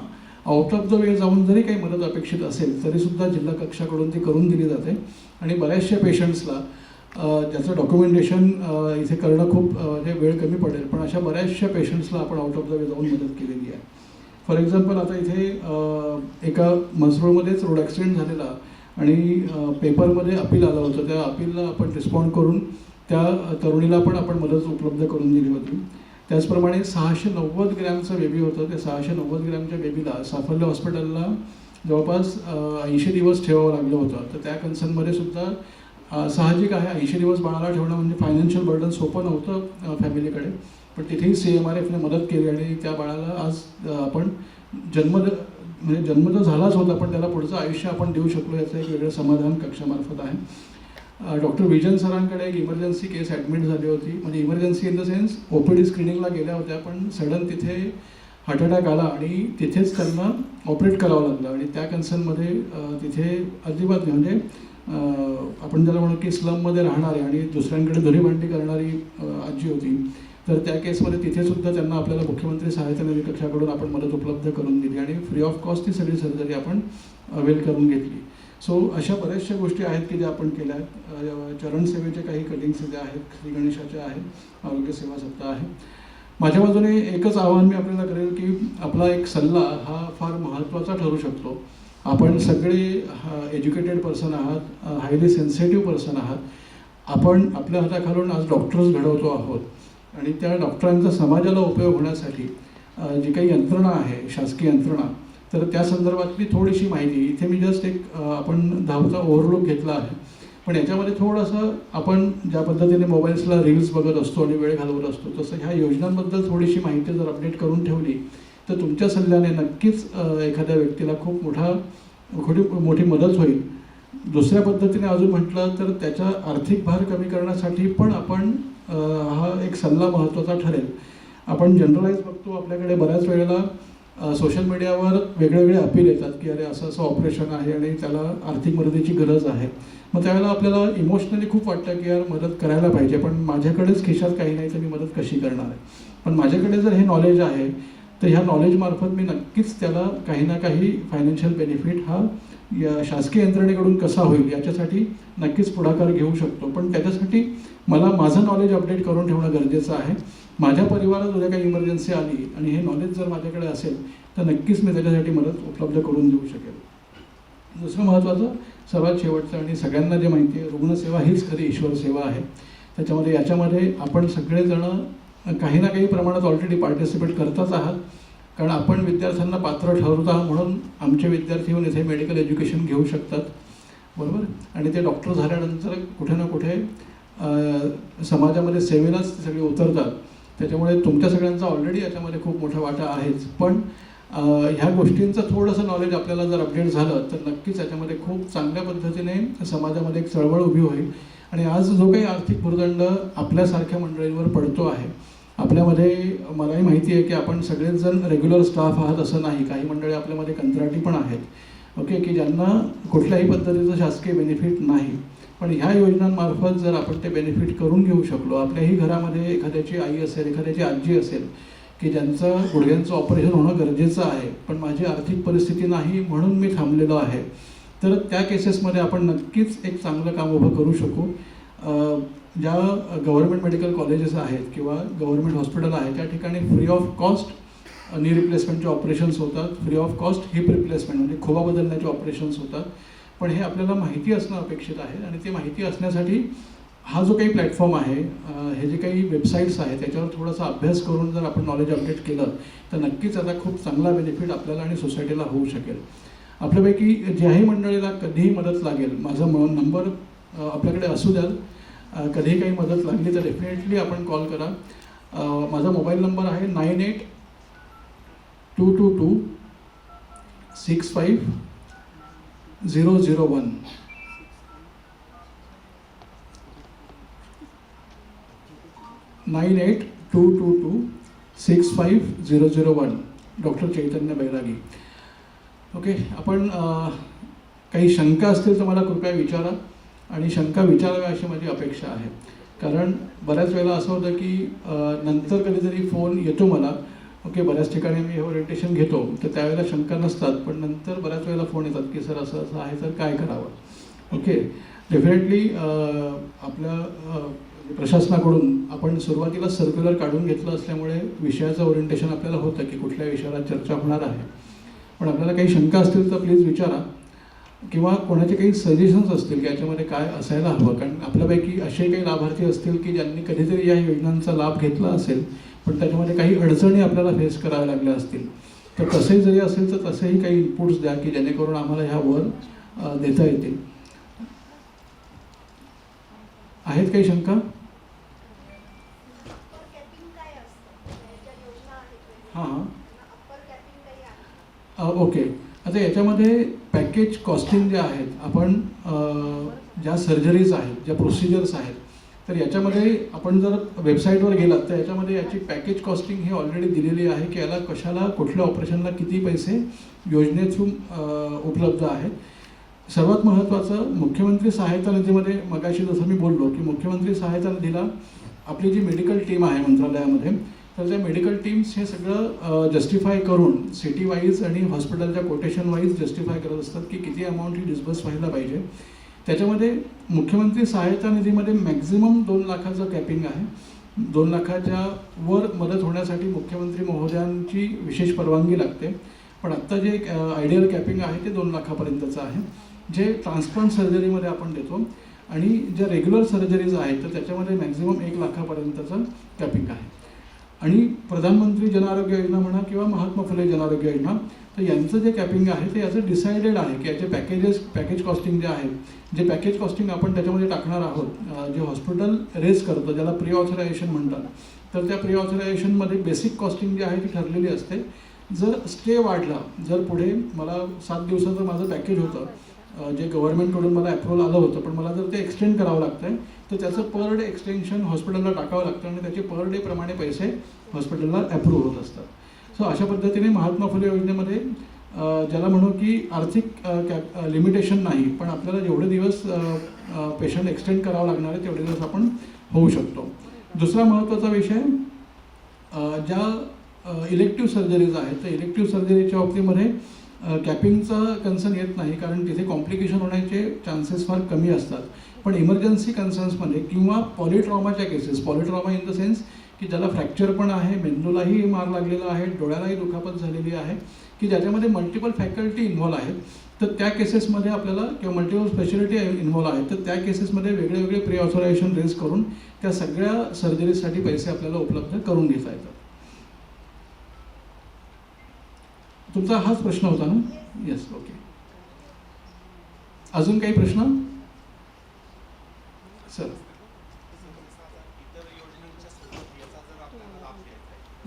आउट ऑफ द वे जाऊन जरी काही मदत अपेक्षित असेल तरीसुद्धा जिल्हा कक्षाकडून ती करून दिली जाते. आणि बऱ्याचशा पेशंट्सला ज्याचं डॉक्युमेंटेशन इथे करणं खूप म्हणजे वेळ कमी पडेल, पण अशा बऱ्याचशा पेशंट्सला आपण आउट ऑफ द वे जाऊन मदत केलेली आहे. फॉर एक्झाम्पल आता इथे एका म्हसरूळमध्येच रोड ॲक्सिडेंट झालेला आणि पेपरमध्ये अपील आलं होतं. त्या अपीलला आपण रिस्पॉन्ड करून त्या तरुणीला पण आपण मदत उपलब्ध करून दिली होती. त्याचप्रमाणे 690 ग्रॅमचं बेबी होतं. त्या 690 ग्रॅमच्या बेबीला साफल्य हॉस्पिटलला जवळपास 80 दिवस ठेवावं लागलं होतं. तर त्या कन्सर्नमध्ये सुद्धा साहजिक आहे, 80 दिवस बाळाला ठेवणं म्हणजे फायनान्शियल बर्डन सोपं नव्हतं फॅमिलीकडे, पण तिथेही CMRFने मदत केली आणि त्या बाळाला आज आपण जन्म तर झालाच होता, पण त्याला पुढचं आयुष्य आपण देऊ शकलो याचं एक वेगळं समाधान कक्षामार्फत आहे. डॉक्टर विजन सरांकडे एक इमर्जन्सी केस ॲडमिट झाली होती. म्हणजे emergency in the sense OPD स्क्रीनिंगला गेल्या होत्या, पण सडन तिथे हार्ट अटॅक आला आणि तिथेच त्यांना ऑपरेट करावं लागलं. आणि त्या कन्सर्नमध्ये तिथे अजिबात म्हणजे आपण ज्याला म्हणू की स्लममध्ये राहणारी आणि दुसऱ्यांकडे धुळीभांडी करणारी आजी होती. तर त्या केसमध्ये तिथेसुद्धा त्यांना आपल्याला मुख्यमंत्री सहायता निधी कक्षाकडून आपण मदत उपलब्ध करून दिली आणि फ्री ऑफ कॉस्ट ती सगळी सर्जरी आपण अवेल करून घेतली. सो अशा बऱ्याचशा गोष्टी आहेत की ज्या आपण केल्या आहेत. चरणसेवेचे काही कटिंग्स ज्या आहेत, श्री गणेशाच्या आहेत, आरोग्य सेवा सप्ताह आहे. माझ्या बाजूने एकच आवाहन मी आपल्याला करेल की आपला एक सल्ला हा फार महत्त्वाचा ठरू शकतो. आपण सगळे एज्युकेटेड पर्सन आहात, हायली सेन्सिटिव्ह पर्सन आहात. आपण आपल्या हाताखालून आज डॉक्टर्स घडवतो आहोत आणि त्या डॉक्टरांचा समाजाला उपयोग होण्यासाठी जी काही यंत्रणा आहे, शासकीय यंत्रणा, तर त्या संदर्भातली थोडीशी माहिती इथे मी जस्ट एक आपण धावता ओव्हरलूक घेतला आहे. पण याच्यामध्ये थोडंसं आपण ज्या पद्धतीने मोबाईल्सला रील्स बघत असतो आणि वेळ घालवत असतो, तसं ह्या योजनांबद्दल थोडीशी माहिती जर अपडेट करून ठेवली तर तुमच्या सल्ल्याने नक्कीच एखाद्या व्यक्तीला खूप मोठी मदत होईल. दुसऱ्या पद्धतीने अजून म्हटलं तर त्याचा आर्थिक भार कमी करण्यासाठी पण आपण हा एक सल्ला महत्त्वाचा ठरेल. आपण जनरलाइज बघतो आपल्याकडे बऱ्याच वेळेला सोशल मीडियावर वेगवेगळे अपील येतात की अरे असं असं ऑपरेशन आहे आणि त्याला आर्थिक मदतीची गरज आहे. मग त्यावेळेला आपल्याला इमोशनली खूप वाटतं की यार मदत करायला पाहिजे, पण माझ्याकडेच खिशात काही नाही तर मी मदत कशी करणार आहे. पण माझ्याकडे जर हे नॉलेज आहे तर ह्या नॉलेजमार्फत मी नक्कीच त्याला काही ना काही फायनान्शियल बेनिफिट हा या शासकीय यंत्रणेकडून कसा होईल याच्यासाठी नक्कीच पुढाकार घेऊ शकतो. पण त्याच्यासाठी मला माझं नॉलेज अपडेट करून ठेवणं गरजेचं आहे. माझ्या परिवारात उद्या काही इमर्जन्सी आली आणि हे नॉलेज जर माझ्याकडे असेल तर नक्कीच मी त्याच्यासाठी मदत उपलब्ध करून देऊ शकेल. दुसरं महत्त्वाचं, सर्वात शेवटचं आणि सगळ्यांना जे माहिती आहे, रुग्णसेवा हीच खरी ईश्वर सेवा आहे. त्याच्यामध्ये याच्यामध्ये आपण सगळेजणं काही ना काही प्रमाणात ऑलरेडी पार्टिसिपेट करतच आहात, कारण आपण विद्यार्थ्यांना पात्र ठरवत आहात म्हणून आमचे विद्यार्थी येऊन इथे मेडिकल एज्युकेशन घेऊ शकतात, बरोबर. आणि ते डॉक्टर झाल्यानंतर कुठे ना कुठे समाजामध्ये सेवेलाच सगळे उतरतात. त्याच्यामुळे तुमच्या सगळ्यांचा ऑलरेडी याच्यामध्ये खूप मोठा वाटा आहेच. पण ह्या गोष्टींचं थोडंसं नॉलेज आपल्याला जर अपडेट झालं तर नक्कीच याच्यामध्ये खूप चांगल्या पद्धतीने समाजामध्ये एक चळवळ उभी होईल. आणि आज जो काही आर्थिक भुर्दंड आपल्यासारख्या मंडळींवर पडतो आहे, आपल्यामध्ये मलाही माहिती आहे की आपण सगळेच जण रेग्युलर स्टाफ आहात असं नाही. काही मंडळी आपल्यामध्ये कंत्राटी पण आहेत, ओके, की ज्यांना कुठल्याही पद्धतीचं शासकीय बेनिफिट नाही. पण ह्या योजनांमार्फत जर आपण ते बेनिफिट करून घेऊ शकलो, आपल्याही घरामध्ये एखाद्याची आई असेल, एखाद्याची आजी असेल की ज्यांचं गुडघ्यांचं ऑपरेशन होणं गरजेचं आहे पण माझी आर्थिक परिस्थिती नाही म्हणून मी थांबलेलो आहे, तर त्या केसेसमध्ये आपण नक्कीच एक चांगलं काम उभं करू शकू. ज्या गव्हर्नमेंट मेडिकल कॉलेजेस आहेत किंवा गव्हर्नमेंट हॉस्पिटल आहे त्या ठिकाणी फ्री ऑफ कॉस्ट नी रिप्लेसमेंटचे ऑपरेशन्स होतात, free of cost heap replacement म्हणजे खोबा बदलण्याचे ऑपरेशन्स होतात. पण हे आपल्याला माहिती असणं अपेक्षित आहे आणि ते माहिती असण्यासाठी हा जो काही प्लॅटफॉर्म आहे, हे जे काही वेबसाईट्स आहेत त्याच्यावर थोडासा अभ्यास करून जर आपण नॉलेज अपडेट केलं तर नक्कीच त्याचा खूप चांगला बेनिफिट आपल्याला आणि सोसायटीला होऊ शकेल. आपल्यापैकी ज्याही मंडळीला कधीही मदत लागेल, माझा नंबर आपल्याकडे असू द्याल, कधीही काही मदत लागली तर डेफिनेटली आपण कॉल करा. माझा मोबाईल नंबर आहे 9822265001. 9822265001. डॉक्टर चैतन्य बैरागी. ओके, आपण काही शंका असतील तर मला कृपया विचारा आणि शंका विचाराव्या अशी माझी अपेक्षा आहे. कारण बऱ्याच वेळेला असं होतं की नंतर कधीतरी फोन येतो मला ओके, बऱ्याच ठिकाणी मी हे ओरिएंटेशन घेतो तर त्यावेळेला शंका नसतात, पण नंतर बऱ्याच वेळेला फोन येतात की सर असं असं आहे तर काय करावं. ओके, डेफिनेटली आपल्या प्रशासनाकडून आपण सुरुवातीला सर्क्युलर काढून घेतलं असल्यामुळे विषयाचं ओरिएंटेशन आपल्याला होतं की कुठल्या विषयाला चर्चा होणार आहे. पण आपल्याला काही शंका असतील तर प्लीज विचारा, किंवा कोणाचे काही सजेशन्स असतील की याच्यामध्ये काय असायला हवं. कारण आपल्यापैकी असे काही लाभार्थी असतील की ज्यांनी कधीतरी या योजनांचा लाभ घेतला असेल, पण त्याच्यामध्ये काही अडचणी आपल्याला फेस कराव्या लागल्या असतील. तर तसे जरी असेल तर तसेही काही इनपुट्स द्या की जेणेकरून आम्हाला ह्यावर देता येतील. आहेत काही शंका? हां हां, ओके. आता याच्यामध्ये पॅकेज कॉस्टिंग जे आहेत, आपण ज्या सर्जरीज आहेत, ज्या प्रोसिजर्स आहेत, तर याच्यामध्ये आपण जर वेबसाईटवर गेलात तर याच्यामध्ये याची पॅकेज कॉस्टिंग ही ऑलरेडी दिलेली आहे की याला कशाला, कुठल्या ऑपरेशनला किती पैसे योजनेतून उपलब्ध आहेत. सर्वात महत्त्वाचं, मुख्यमंत्री सहायता निधीमध्ये मगाशी जसं मी बोललो की मुख्यमंत्री सहायता निधीला आपली जी मेडिकल टीम आहे मंत्रालयामध्ये, तर त्या मेडिकल टीम्स हे सगळं जस्टिफाय करून सिटी वाईज आणि हॉस्पिटलच्या कोटेशन वाईज जस्टिफाय करत असतात की किती अमाऊंट ही डिस्बर्स व्हायला पाहिजे. त्याच्यामध्ये मुख्यमंत्री सहायता निधीमध्ये मॅक्झिमम 2 लाखाचं कॅपिंग आहे. 2 लाखाच्या वर मदत होण्यासाठी मुख्यमंत्री महोदयांची विशेष परवानगी लागते. पण आत्ता जे आयडियल कॅपिंग आहे ते 2 लाखापर्यंतचं आहे, जे ट्रान्सप्लांट सर्जरीमध्ये आपण देतो. आणि ज्या रेग्युलर सर्जरीज आहेत तर त्याच्यामध्ये मॅक्झिमम 1 लाखापर्यंतचं कॅपिंग आहे. आणि प्रधानमंत्री जन आरोग्य योजना म्हणा किंवा महात्मा फुले जन आरोग्य योजना, तर यांचं जे कॅपिंग आहे ते याचं डिसाइडेड आहे की याचे पॅकेज कॉस्टिंग जे आहे, जे पॅकेज कॉस्टिंग आपण त्याच्यामध्ये टाकणार आहोत, जे हॉस्पिटल रेज करतं ज्याला प्री ऑथरायझेशन म्हणतात, तर त्या प्री ऑथरायझेशनमध्ये बेसिक कॉस्टिंग जी आहे ती ठरलेली असते. जर स्टे वाढला, जर पुढे मला 7 दिवसाचं माझं पॅकेज होतं जे गव्हर्नमेंटकडून मला अप्रूव्हल आलं होतं, पण मला जर ते एक्सटेंड करावं लागतं आहे तर त्याचं पर डे एक्सटेन्शन हॉस्पिटलला टाकावं लागतं आणि त्याचे पर डे प्रमाणे पैसे हॉस्पिटलला अप्रूव्ह होत असतात. सो अशा पद्धतीने महात्मा फुले योजनेमध्ये ज्याला म्हणू की आर्थिक लिमिटेशन नाही, पण आपल्याला जेवढे दिवस पेशंट एक्सटेंड करावं लागणार आहे तेवढे दिवस आपण होऊ शकतो. दुसरा महत्त्वाचा विषय, ज्या इलेक्टिव्ह सर्जरीज आहेत तर इलेक्टिव्ह सर्जरीच्या बाबतीमध्ये कॅपिंगचा कन्सर्न येत नाही, कारण तिथे कॉम्प्लिकेशन होण्याचे चान्सेस फार कमी असतात. पण इमर्जन्सी कन्सर्न्समध्ये किंवा पॉलिट्रॉमाच्या cases, polytrauma in the sense की ज्याला फ्रॅक्चर पण आहे, मेंदूलाही मार लागलेला आहे, डोळ्यालाही दुखापत झालेली आहे, की ज्याच्यामध्ये मल्टिपल फॅकल्टी इन्व्हॉल्व आहेत, तर त्या केसेसमध्ये आपल्याला किंवा मल्टिपल स्पेशालिटी इन्व्हॉल्व आहेत, तर त्या केसेसमध्ये वेगळे वेगळे प्री ऑथरायझेशन रेज करून त्या सगळ्या सर्जरीसाठी पैसे आपल्याला उपलब्ध करून घेता येतात. तुमचा हाच प्रश्न होता ना? Yes, okay. अजून काही प्रश्न सर?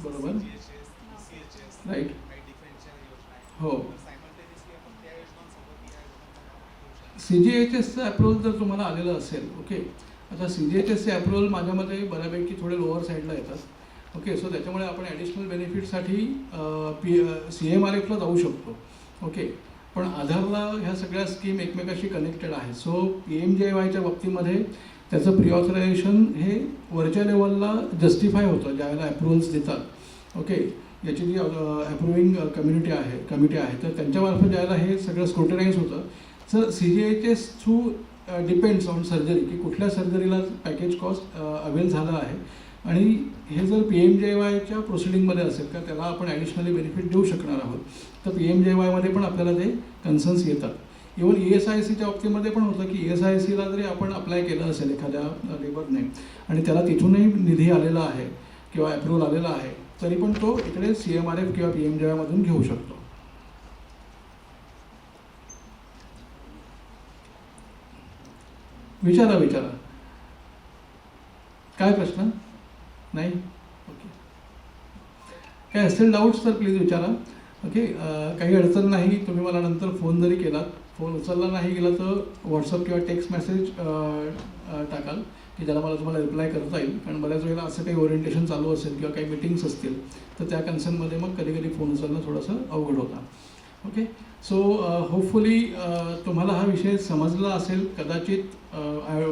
बरोबर, राईट. हो, CGHSचं अप्रूव्हल जर तुम्हाला आलेलं असेल, ओके. आता CGHSचे अप्रूव्हल माझ्यामध्ये बऱ्यापैकी थोडे लोअर साईडला येतात. ओके, सो त्याच्यामुळे आपण ॲडिशनल बेनिफिटसाठी CMRFला जाऊ शकतो. ओके, पण आधारला ह्या सगळ्या स्कीम एकमेकाशी कनेक्टेड आहेत. सो PMJYच्या बाबतीमध्ये त्याचं प्री ऑथरायझेशन हे वरच्या लेवलला जस्टिफाय होतं ज्यावेळेला अप्रुव्हल्स देतात. ओके, याची जी अप्रुव्हिंग कमिटी आहे तर त्यांच्यामार्फत ज्यावेळेला हे सगळं स्क्रुटनाइज होतं. Sir CGHS through depends on surgery की कुठल्या सर्जरीला पॅकेज कॉस्ट अवेल झालं आहे, आणि हे जर PMJYच्या प्रोसिडिंगमध्ये असेल का त्याला आपण ॲडिशनली बेनिफिट देऊ शकणार आहोत, तर PMJYमध्ये पण आपल्याला ते कन्सर्न्स येतात. इव्हन ESICच्या बाबतीमध्ये पण होतं की ESICला जरी आपण अप्लाय केलं असेल एखाद्या लेबरने आणि त्याला तिथूनही निधी आलेला आहे किंवा अप्रूव्हल आलेला आहे, तरी पण तो इकडे CMRF किंवा PMJYमधून घेऊ शकतो. विचारा काय प्रश्न? नाही, ओके. काय असेल डाऊट्स तर प्लीज विचारा. ओके, काही अडचण नाही. तुम्ही मला नंतर फोन जरी केलात, फोन उचलला नाही गेला तर व्हॉट्सअप किंवा टेक्स्ट मेसेज टाकाल की ज्याला मला तुम्हाला रिप्लाय करता येईल. कारण बऱ्याच वेळेला असं काही ओरिएंटेशन चालू असेल किंवा काही मीटिंग्स असतील तर त्या कन्सर्नमध्ये मग कधी कधी फोन उचलणं थोडंसं अवघड होतं. ओके, सो होपफुली तुम्हाला हा विषय समजला असेल. कदाचित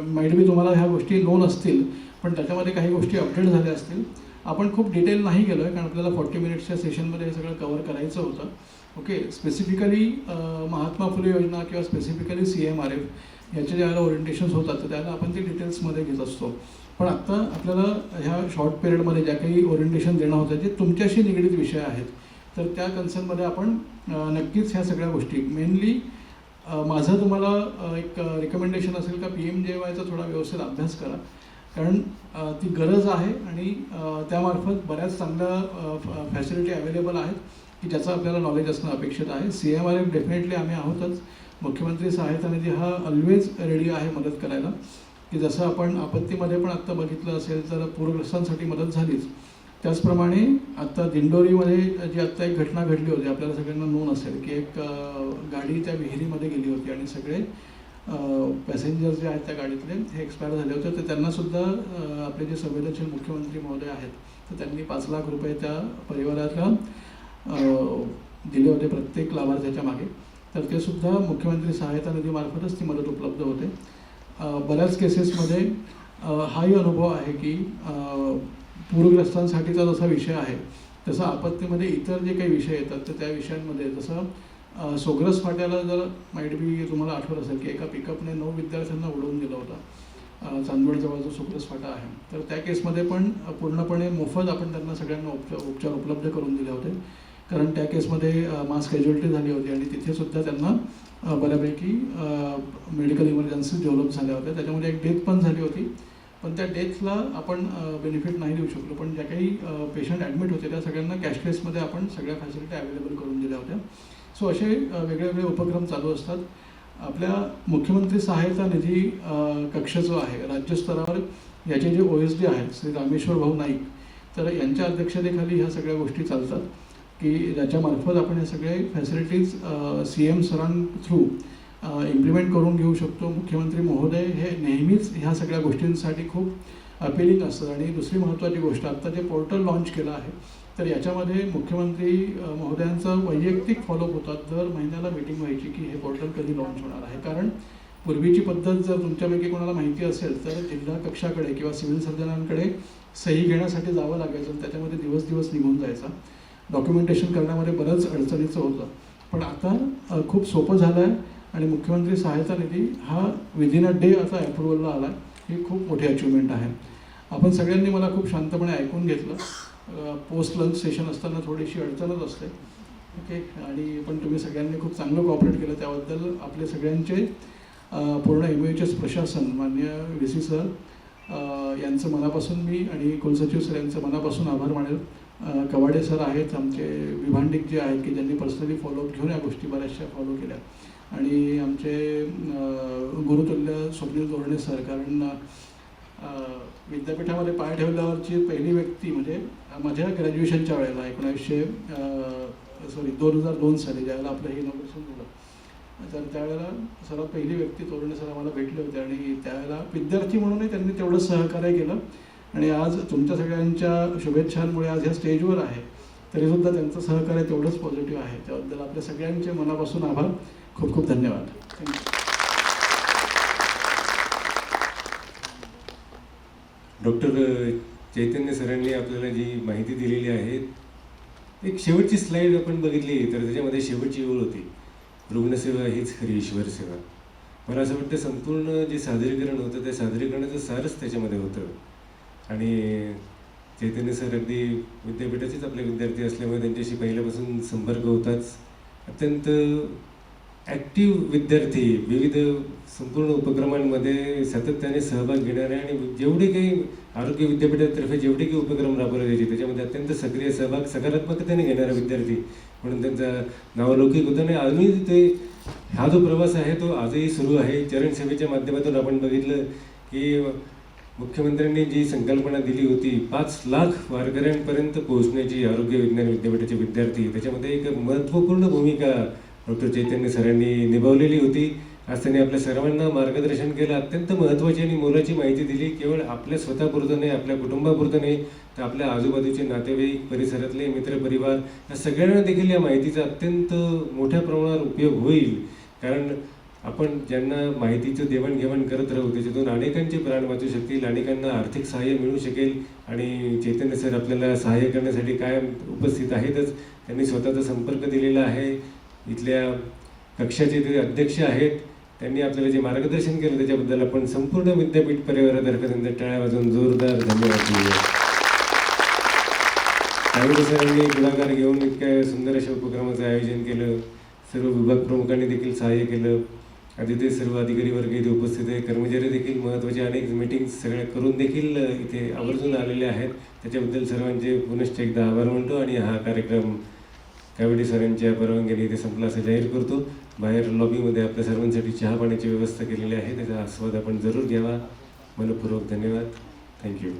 माइट बी तुम्हाला ह्या गोष्टी नोन असतील, पण त्याच्यामध्ये काही गोष्टी अपडेट झाल्या असतील. आपण खूप डिटेल नाही गेलो आहे, कारण आपल्याला 40 मिनिट्सच्या सेशनमध्ये हे सगळं कव्हर करायचं होतं. ओके, स्पेसिफिकली महात्मा फुले योजना किंवा स्पेसिफिकली CMRF याचे ज्यावेळेला ओरिएंटेशन्स होतात तर त्याला आपण ते डिटेल्समध्ये घेत असतो. पण आत्ता आपल्याला ह्या शॉर्ट पिरियडमध्ये ज्या काही ओरिएंटेशन देणं होतं जे तुमच्याशी निगडीत विषय आहेत, तर त्या कन्सर्नमध्ये आपण नक्कीच ह्या सगळ्या गोष्टी मेनली माझं तुम्हाला एक रिकमेंडेशन असेल का PMJYचा थोडा व्यवस्थित अभ्यास करा, कारण ती गरज आहे आणि त्यामार्फत बऱ्याच चांगल्या फॅसिलिटी अवेलेबल आहेत की ज्याचं आपल्याला नॉलेज असणं अपेक्षित आहे. CMRF डेफिनेटली आम्ही आहोतच. मुख्यमंत्री सहायता निधी हा ऑलवेज रेडी आहे मदत करायला, की जसं आपण आपत्तीमध्ये पण आत्ता बघितलं असेल तर पूरग्रस्तांसाठी मदत झालीच, त्याचप्रमाणे आत्ता दिंडोरीमध्ये जी आत्ता एक घटना घडली होती, आपल्याला सगळ्यांना नोंद असेल की एक गाडी त्या विहिरीमध्ये गेली होती आणि सगळे पॅसेंजर्स जे आहेत त्या गाडीतले हे एक्सपायर झाले होते. तर त्यांनासुद्धा आपले जे संवेदनशील मुख्यमंत्री महोदय आहेत तर त्यांनी 5 लाख रुपये त्या परिवाराला दिले होते प्रत्येक लाभार्थ्याच्या मागे. तर ते सुद्धा मुख्यमंत्री सहायता निधीमार्फतच ती मदत उपलब्ध होते. बऱ्याच केसेसमध्ये हाही अनुभव आहे की पूरग्रस्तांसाठीचा जसा विषय आहे तसा आपत्तीमध्ये इतर जे काही विषय येतात तर त्या विषयांमध्ये जसं सोग्रस फाट्याला जर माईट बी तुम्हाला आठवत असेल की एका पिकअपने 9 विद्यार्थ्यांना उडवून दिला होता चांदवडजवळ जो सोग्रस फाटा आहे, तर त्या केसमध्ये पण पूर्णपणे मोफत आपण त्यांना सगळ्यांना उपचार उपलब्ध करून दिले होते, कारण त्या केसमध्ये मास कॅज्युअल्टी झाली होती आणि तिथेसुद्धा त्यांना बऱ्यापैकी मेडिकल इमर्जन्सी डेव्हलप झाल्या होत्या. त्याच्यामध्ये एक डेथ पण झाली होती, पण त्या डेथला आपण बेनिफिट नाही देऊ शकलो, पण ज्या काही पेशंट ॲडमिट होते त्या सगळ्यांना कॅशलेसमध्ये आपण सगळ्या फॅसिलिटी अवेलेबल करून दिल्या होत्या. सो असे वेगळे उपक्रम चालू असतात. आपल्या मुख्यमंत्री सहायता निधी कक्ष जो आहे राज्यस्तरावर याचे जे OSD आहेत श्री रामेश्वर भाऊ नाईक, तर यांच्या अध्यक्षतेखाली ह्या सगळ्या गोष्टी चालतात की ज्याच्यामार्फत आपण हे सगळे फॅसिलिटीज CM सरांथ्रू इम्प्लिमेंट करून घेऊ शकतो. मुख्यमंत्री महोदय हे नेहमीच ह्या सगळ्या गोष्टींसाठी खूप अपिलिंग असतात. आणि दुसरी महत्त्वाची गोष्ट, आत्ता जे पोर्टल लॉन्च केलं आहे तर याच्यामध्ये मुख्यमंत्री महोदयांचा वैयक्तिक फॉलोअप होतात. दर महिन्याला मीटिंग व्हायची की हे पोर्टल कधी लॉन्च होणार आहे, कारण पूर्वीची पद्धत जर तुमच्यापैकी कोणाला माहिती असेल तर जिल्हा कक्षाकडे किंवा सिव्हिल सर्जनांकडे सही घेण्यासाठी जावं लागायचं, त्याच्यामध्ये दिवस निघून जायचा, डॉक्युमेंटेशन करण्यामध्ये बरंच अडचणीचं होतं. पण आता खूप सोपं झालं आहे आणि मुख्यमंत्री सहायता निधी हा विदिन अ डे आता अप्रुव्हलला आला आहे. ही खूप मोठी अचिव्हमेंट आहे. आपण सगळ्यांनी मला खूप शांतपणे ऐकून घेतलं. पोस्ट लंच सेशन असताना थोडीशी अडचणच असते, ओके, आणि पण तुम्ही सगळ्यांनी खूप चांगलं कॉपरेट केलं, त्याबद्दल आपले सगळ्यांचे पूर्ण MOHS प्रशासन माननीय VC सर यांचं मनापासून मी आणि कुलसचिव सर यांचं मनापासून आभार मानेल. कवाडे सर आहेत आमचे विभांडिक जे आहेत की ज्यांनी पर्सनली फॉलोअप घेऊन या गोष्टी बऱ्याचशा फॉलो केल्या, आणि आमचे गुरुतुल्य स्वप्नील तोरणे सर, कारण विद्यापीठामध्ये पाय ठेवल्यावरची पहिली व्यक्ती म्हणजे माझ्या ग्रॅज्युएशनच्या वेळेला 2002 साली ज्यावेळेला आपलं हे इनॉग्रेशन झालं, तर त्यावेळेला सर्वात पहिली व्यक्ती तोरणे सर आम्हाला भेटले होते आणि त्यावेळेला विद्यार्थी म्हणूनही त्यांनी तेवढं सहकार्य केलं. आणि आज तुमच्या सगळ्यांच्या शुभेच्छांमुळे आज ह्या स्टेजवर आहे, तरीसुद्धा त्यांचं सहकार्य तेवढंच पॉझिटिव्ह आहे. त्याबद्दल आपल्या सगळ्यांचे मनापासून आभार. खूप खूप धन्यवाद. थँक्यू. डॉक्टर चैतन्य सरांनी आपल्याला जी माहिती दिलेली आहे, एक शेवटची स्लाईड आपण बघितली तर त्याच्यामध्ये शेवटची ओळ होती, रुग्णसेवा हीच खरी ईश्वर सेवा. मला असं वाटतं संपूर्ण जे सादरीकरण होतं त्या सादरीकरणाचं सारच त्याच्यामध्ये होतं. आणि चैतन्य सर अगदी विद्यापीठाचेच आपले विद्यार्थी असल्यामुळे त्यांच्याशी पहिल्यापासून संपर्क होताच. अत्यंत ॲक्टिव्ह विद्यार्थी, विविध संपूर्ण उपक्रमांमध्ये सातत्याने सहभाग घेणारे आणि जेवढे काही आरोग्य विद्यापीठातर्फे जेवढे काही उपक्रम राबवले जायचे त्याच्यामध्ये अत्यंत सक्रिय सहभाग सकारात्मकतेने घेणारा विद्यार्थी म्हणून त्यांचा नावलौकिक होतं. आणि आजही ते हा जो प्रवास आहे तो आजही सुरू आहे. चरणसेवेच्या माध्यमातून आपण बघितलं की मुख्यमंत्र्यांनी जी संकल्पना दिली होती 5 लाख वारकऱ्यांपर्यंत पोहोचण्याची आरोग्य विज्ञान विद्यापीठाचे विद्यार्थी, त्याच्यामध्ये एक महत्त्वपूर्ण भूमिका डॉक्टर चैतन्य सरांनी निभावलेली होती. आज त्यांनी आपल्या सर्वांना मार्गदर्शन केलं, अत्यंत महत्त्वाची आणि मोलाची माहिती दिली. केवळ आपल्या स्वतःपुरतं नाही, आपल्या कुटुंबापुरतं नाही, तर आपल्या आजूबाजूचे नातेवाईक, परिसरातले मित्रपरिवार या सगळ्यांना देखील या माहितीचा अत्यंत मोठ्या प्रमाणावर उपयोग होईल. कारण आपण ज्यांना माहितीचं देवाणघेवाण करत राहू त्याच्यातून अनेकांचे प्राण वाचू शकतील, अनेकांना आर्थिक सहाय्य मिळू शकेल. आणि चैतन्य सर आपल्याला सहाय्य करण्यासाठी कायम उपस्थित आहेतच. त्यांनी स्वतःचा संपर्क दिलेला आहे. इथल्या कक्षाचे ते अध्यक्ष आहेत. त्यांनी आपल्याला जे मार्गदर्शन केलं त्याच्याबद्दल आपण संपूर्ण विद्यापीठ परिवारातर्फे त्यांच्या टाळ्या वाजवून जोरदार धन्यवाद देऊया. त्यावेळी सरांनी पुढाकार घेऊन इतक्या सुंदर अशा उपक्रमाचं आयोजन केलं. सर्व विभाग प्रमुखांनी देखील सहाय्य केलं. आधी ते सर्व अधिकारी वर्ग इथे उपस्थित आहे. कर्मचारी देखील महत्त्वाचे अनेक मीटिंग्स सगळ्या करून देखील इथे आवर्जून आलेले आहेत. त्याच्याबद्दल सर्वांचे पुनश्च एकदा आभार मानतो आणि हा कार्यक्रम कावेडी सरांच्या परवानगीने इथे संपला असं जाहीर करतो. बाहेर लॉबीमध्ये आपल्या सर्वांसाठी चहा पाण्याची व्यवस्था केलेली आहे. त्याचा आस्वाद आपण जरूर घ्यावा. मनपूर्वक धन्यवाद. थँक्यू.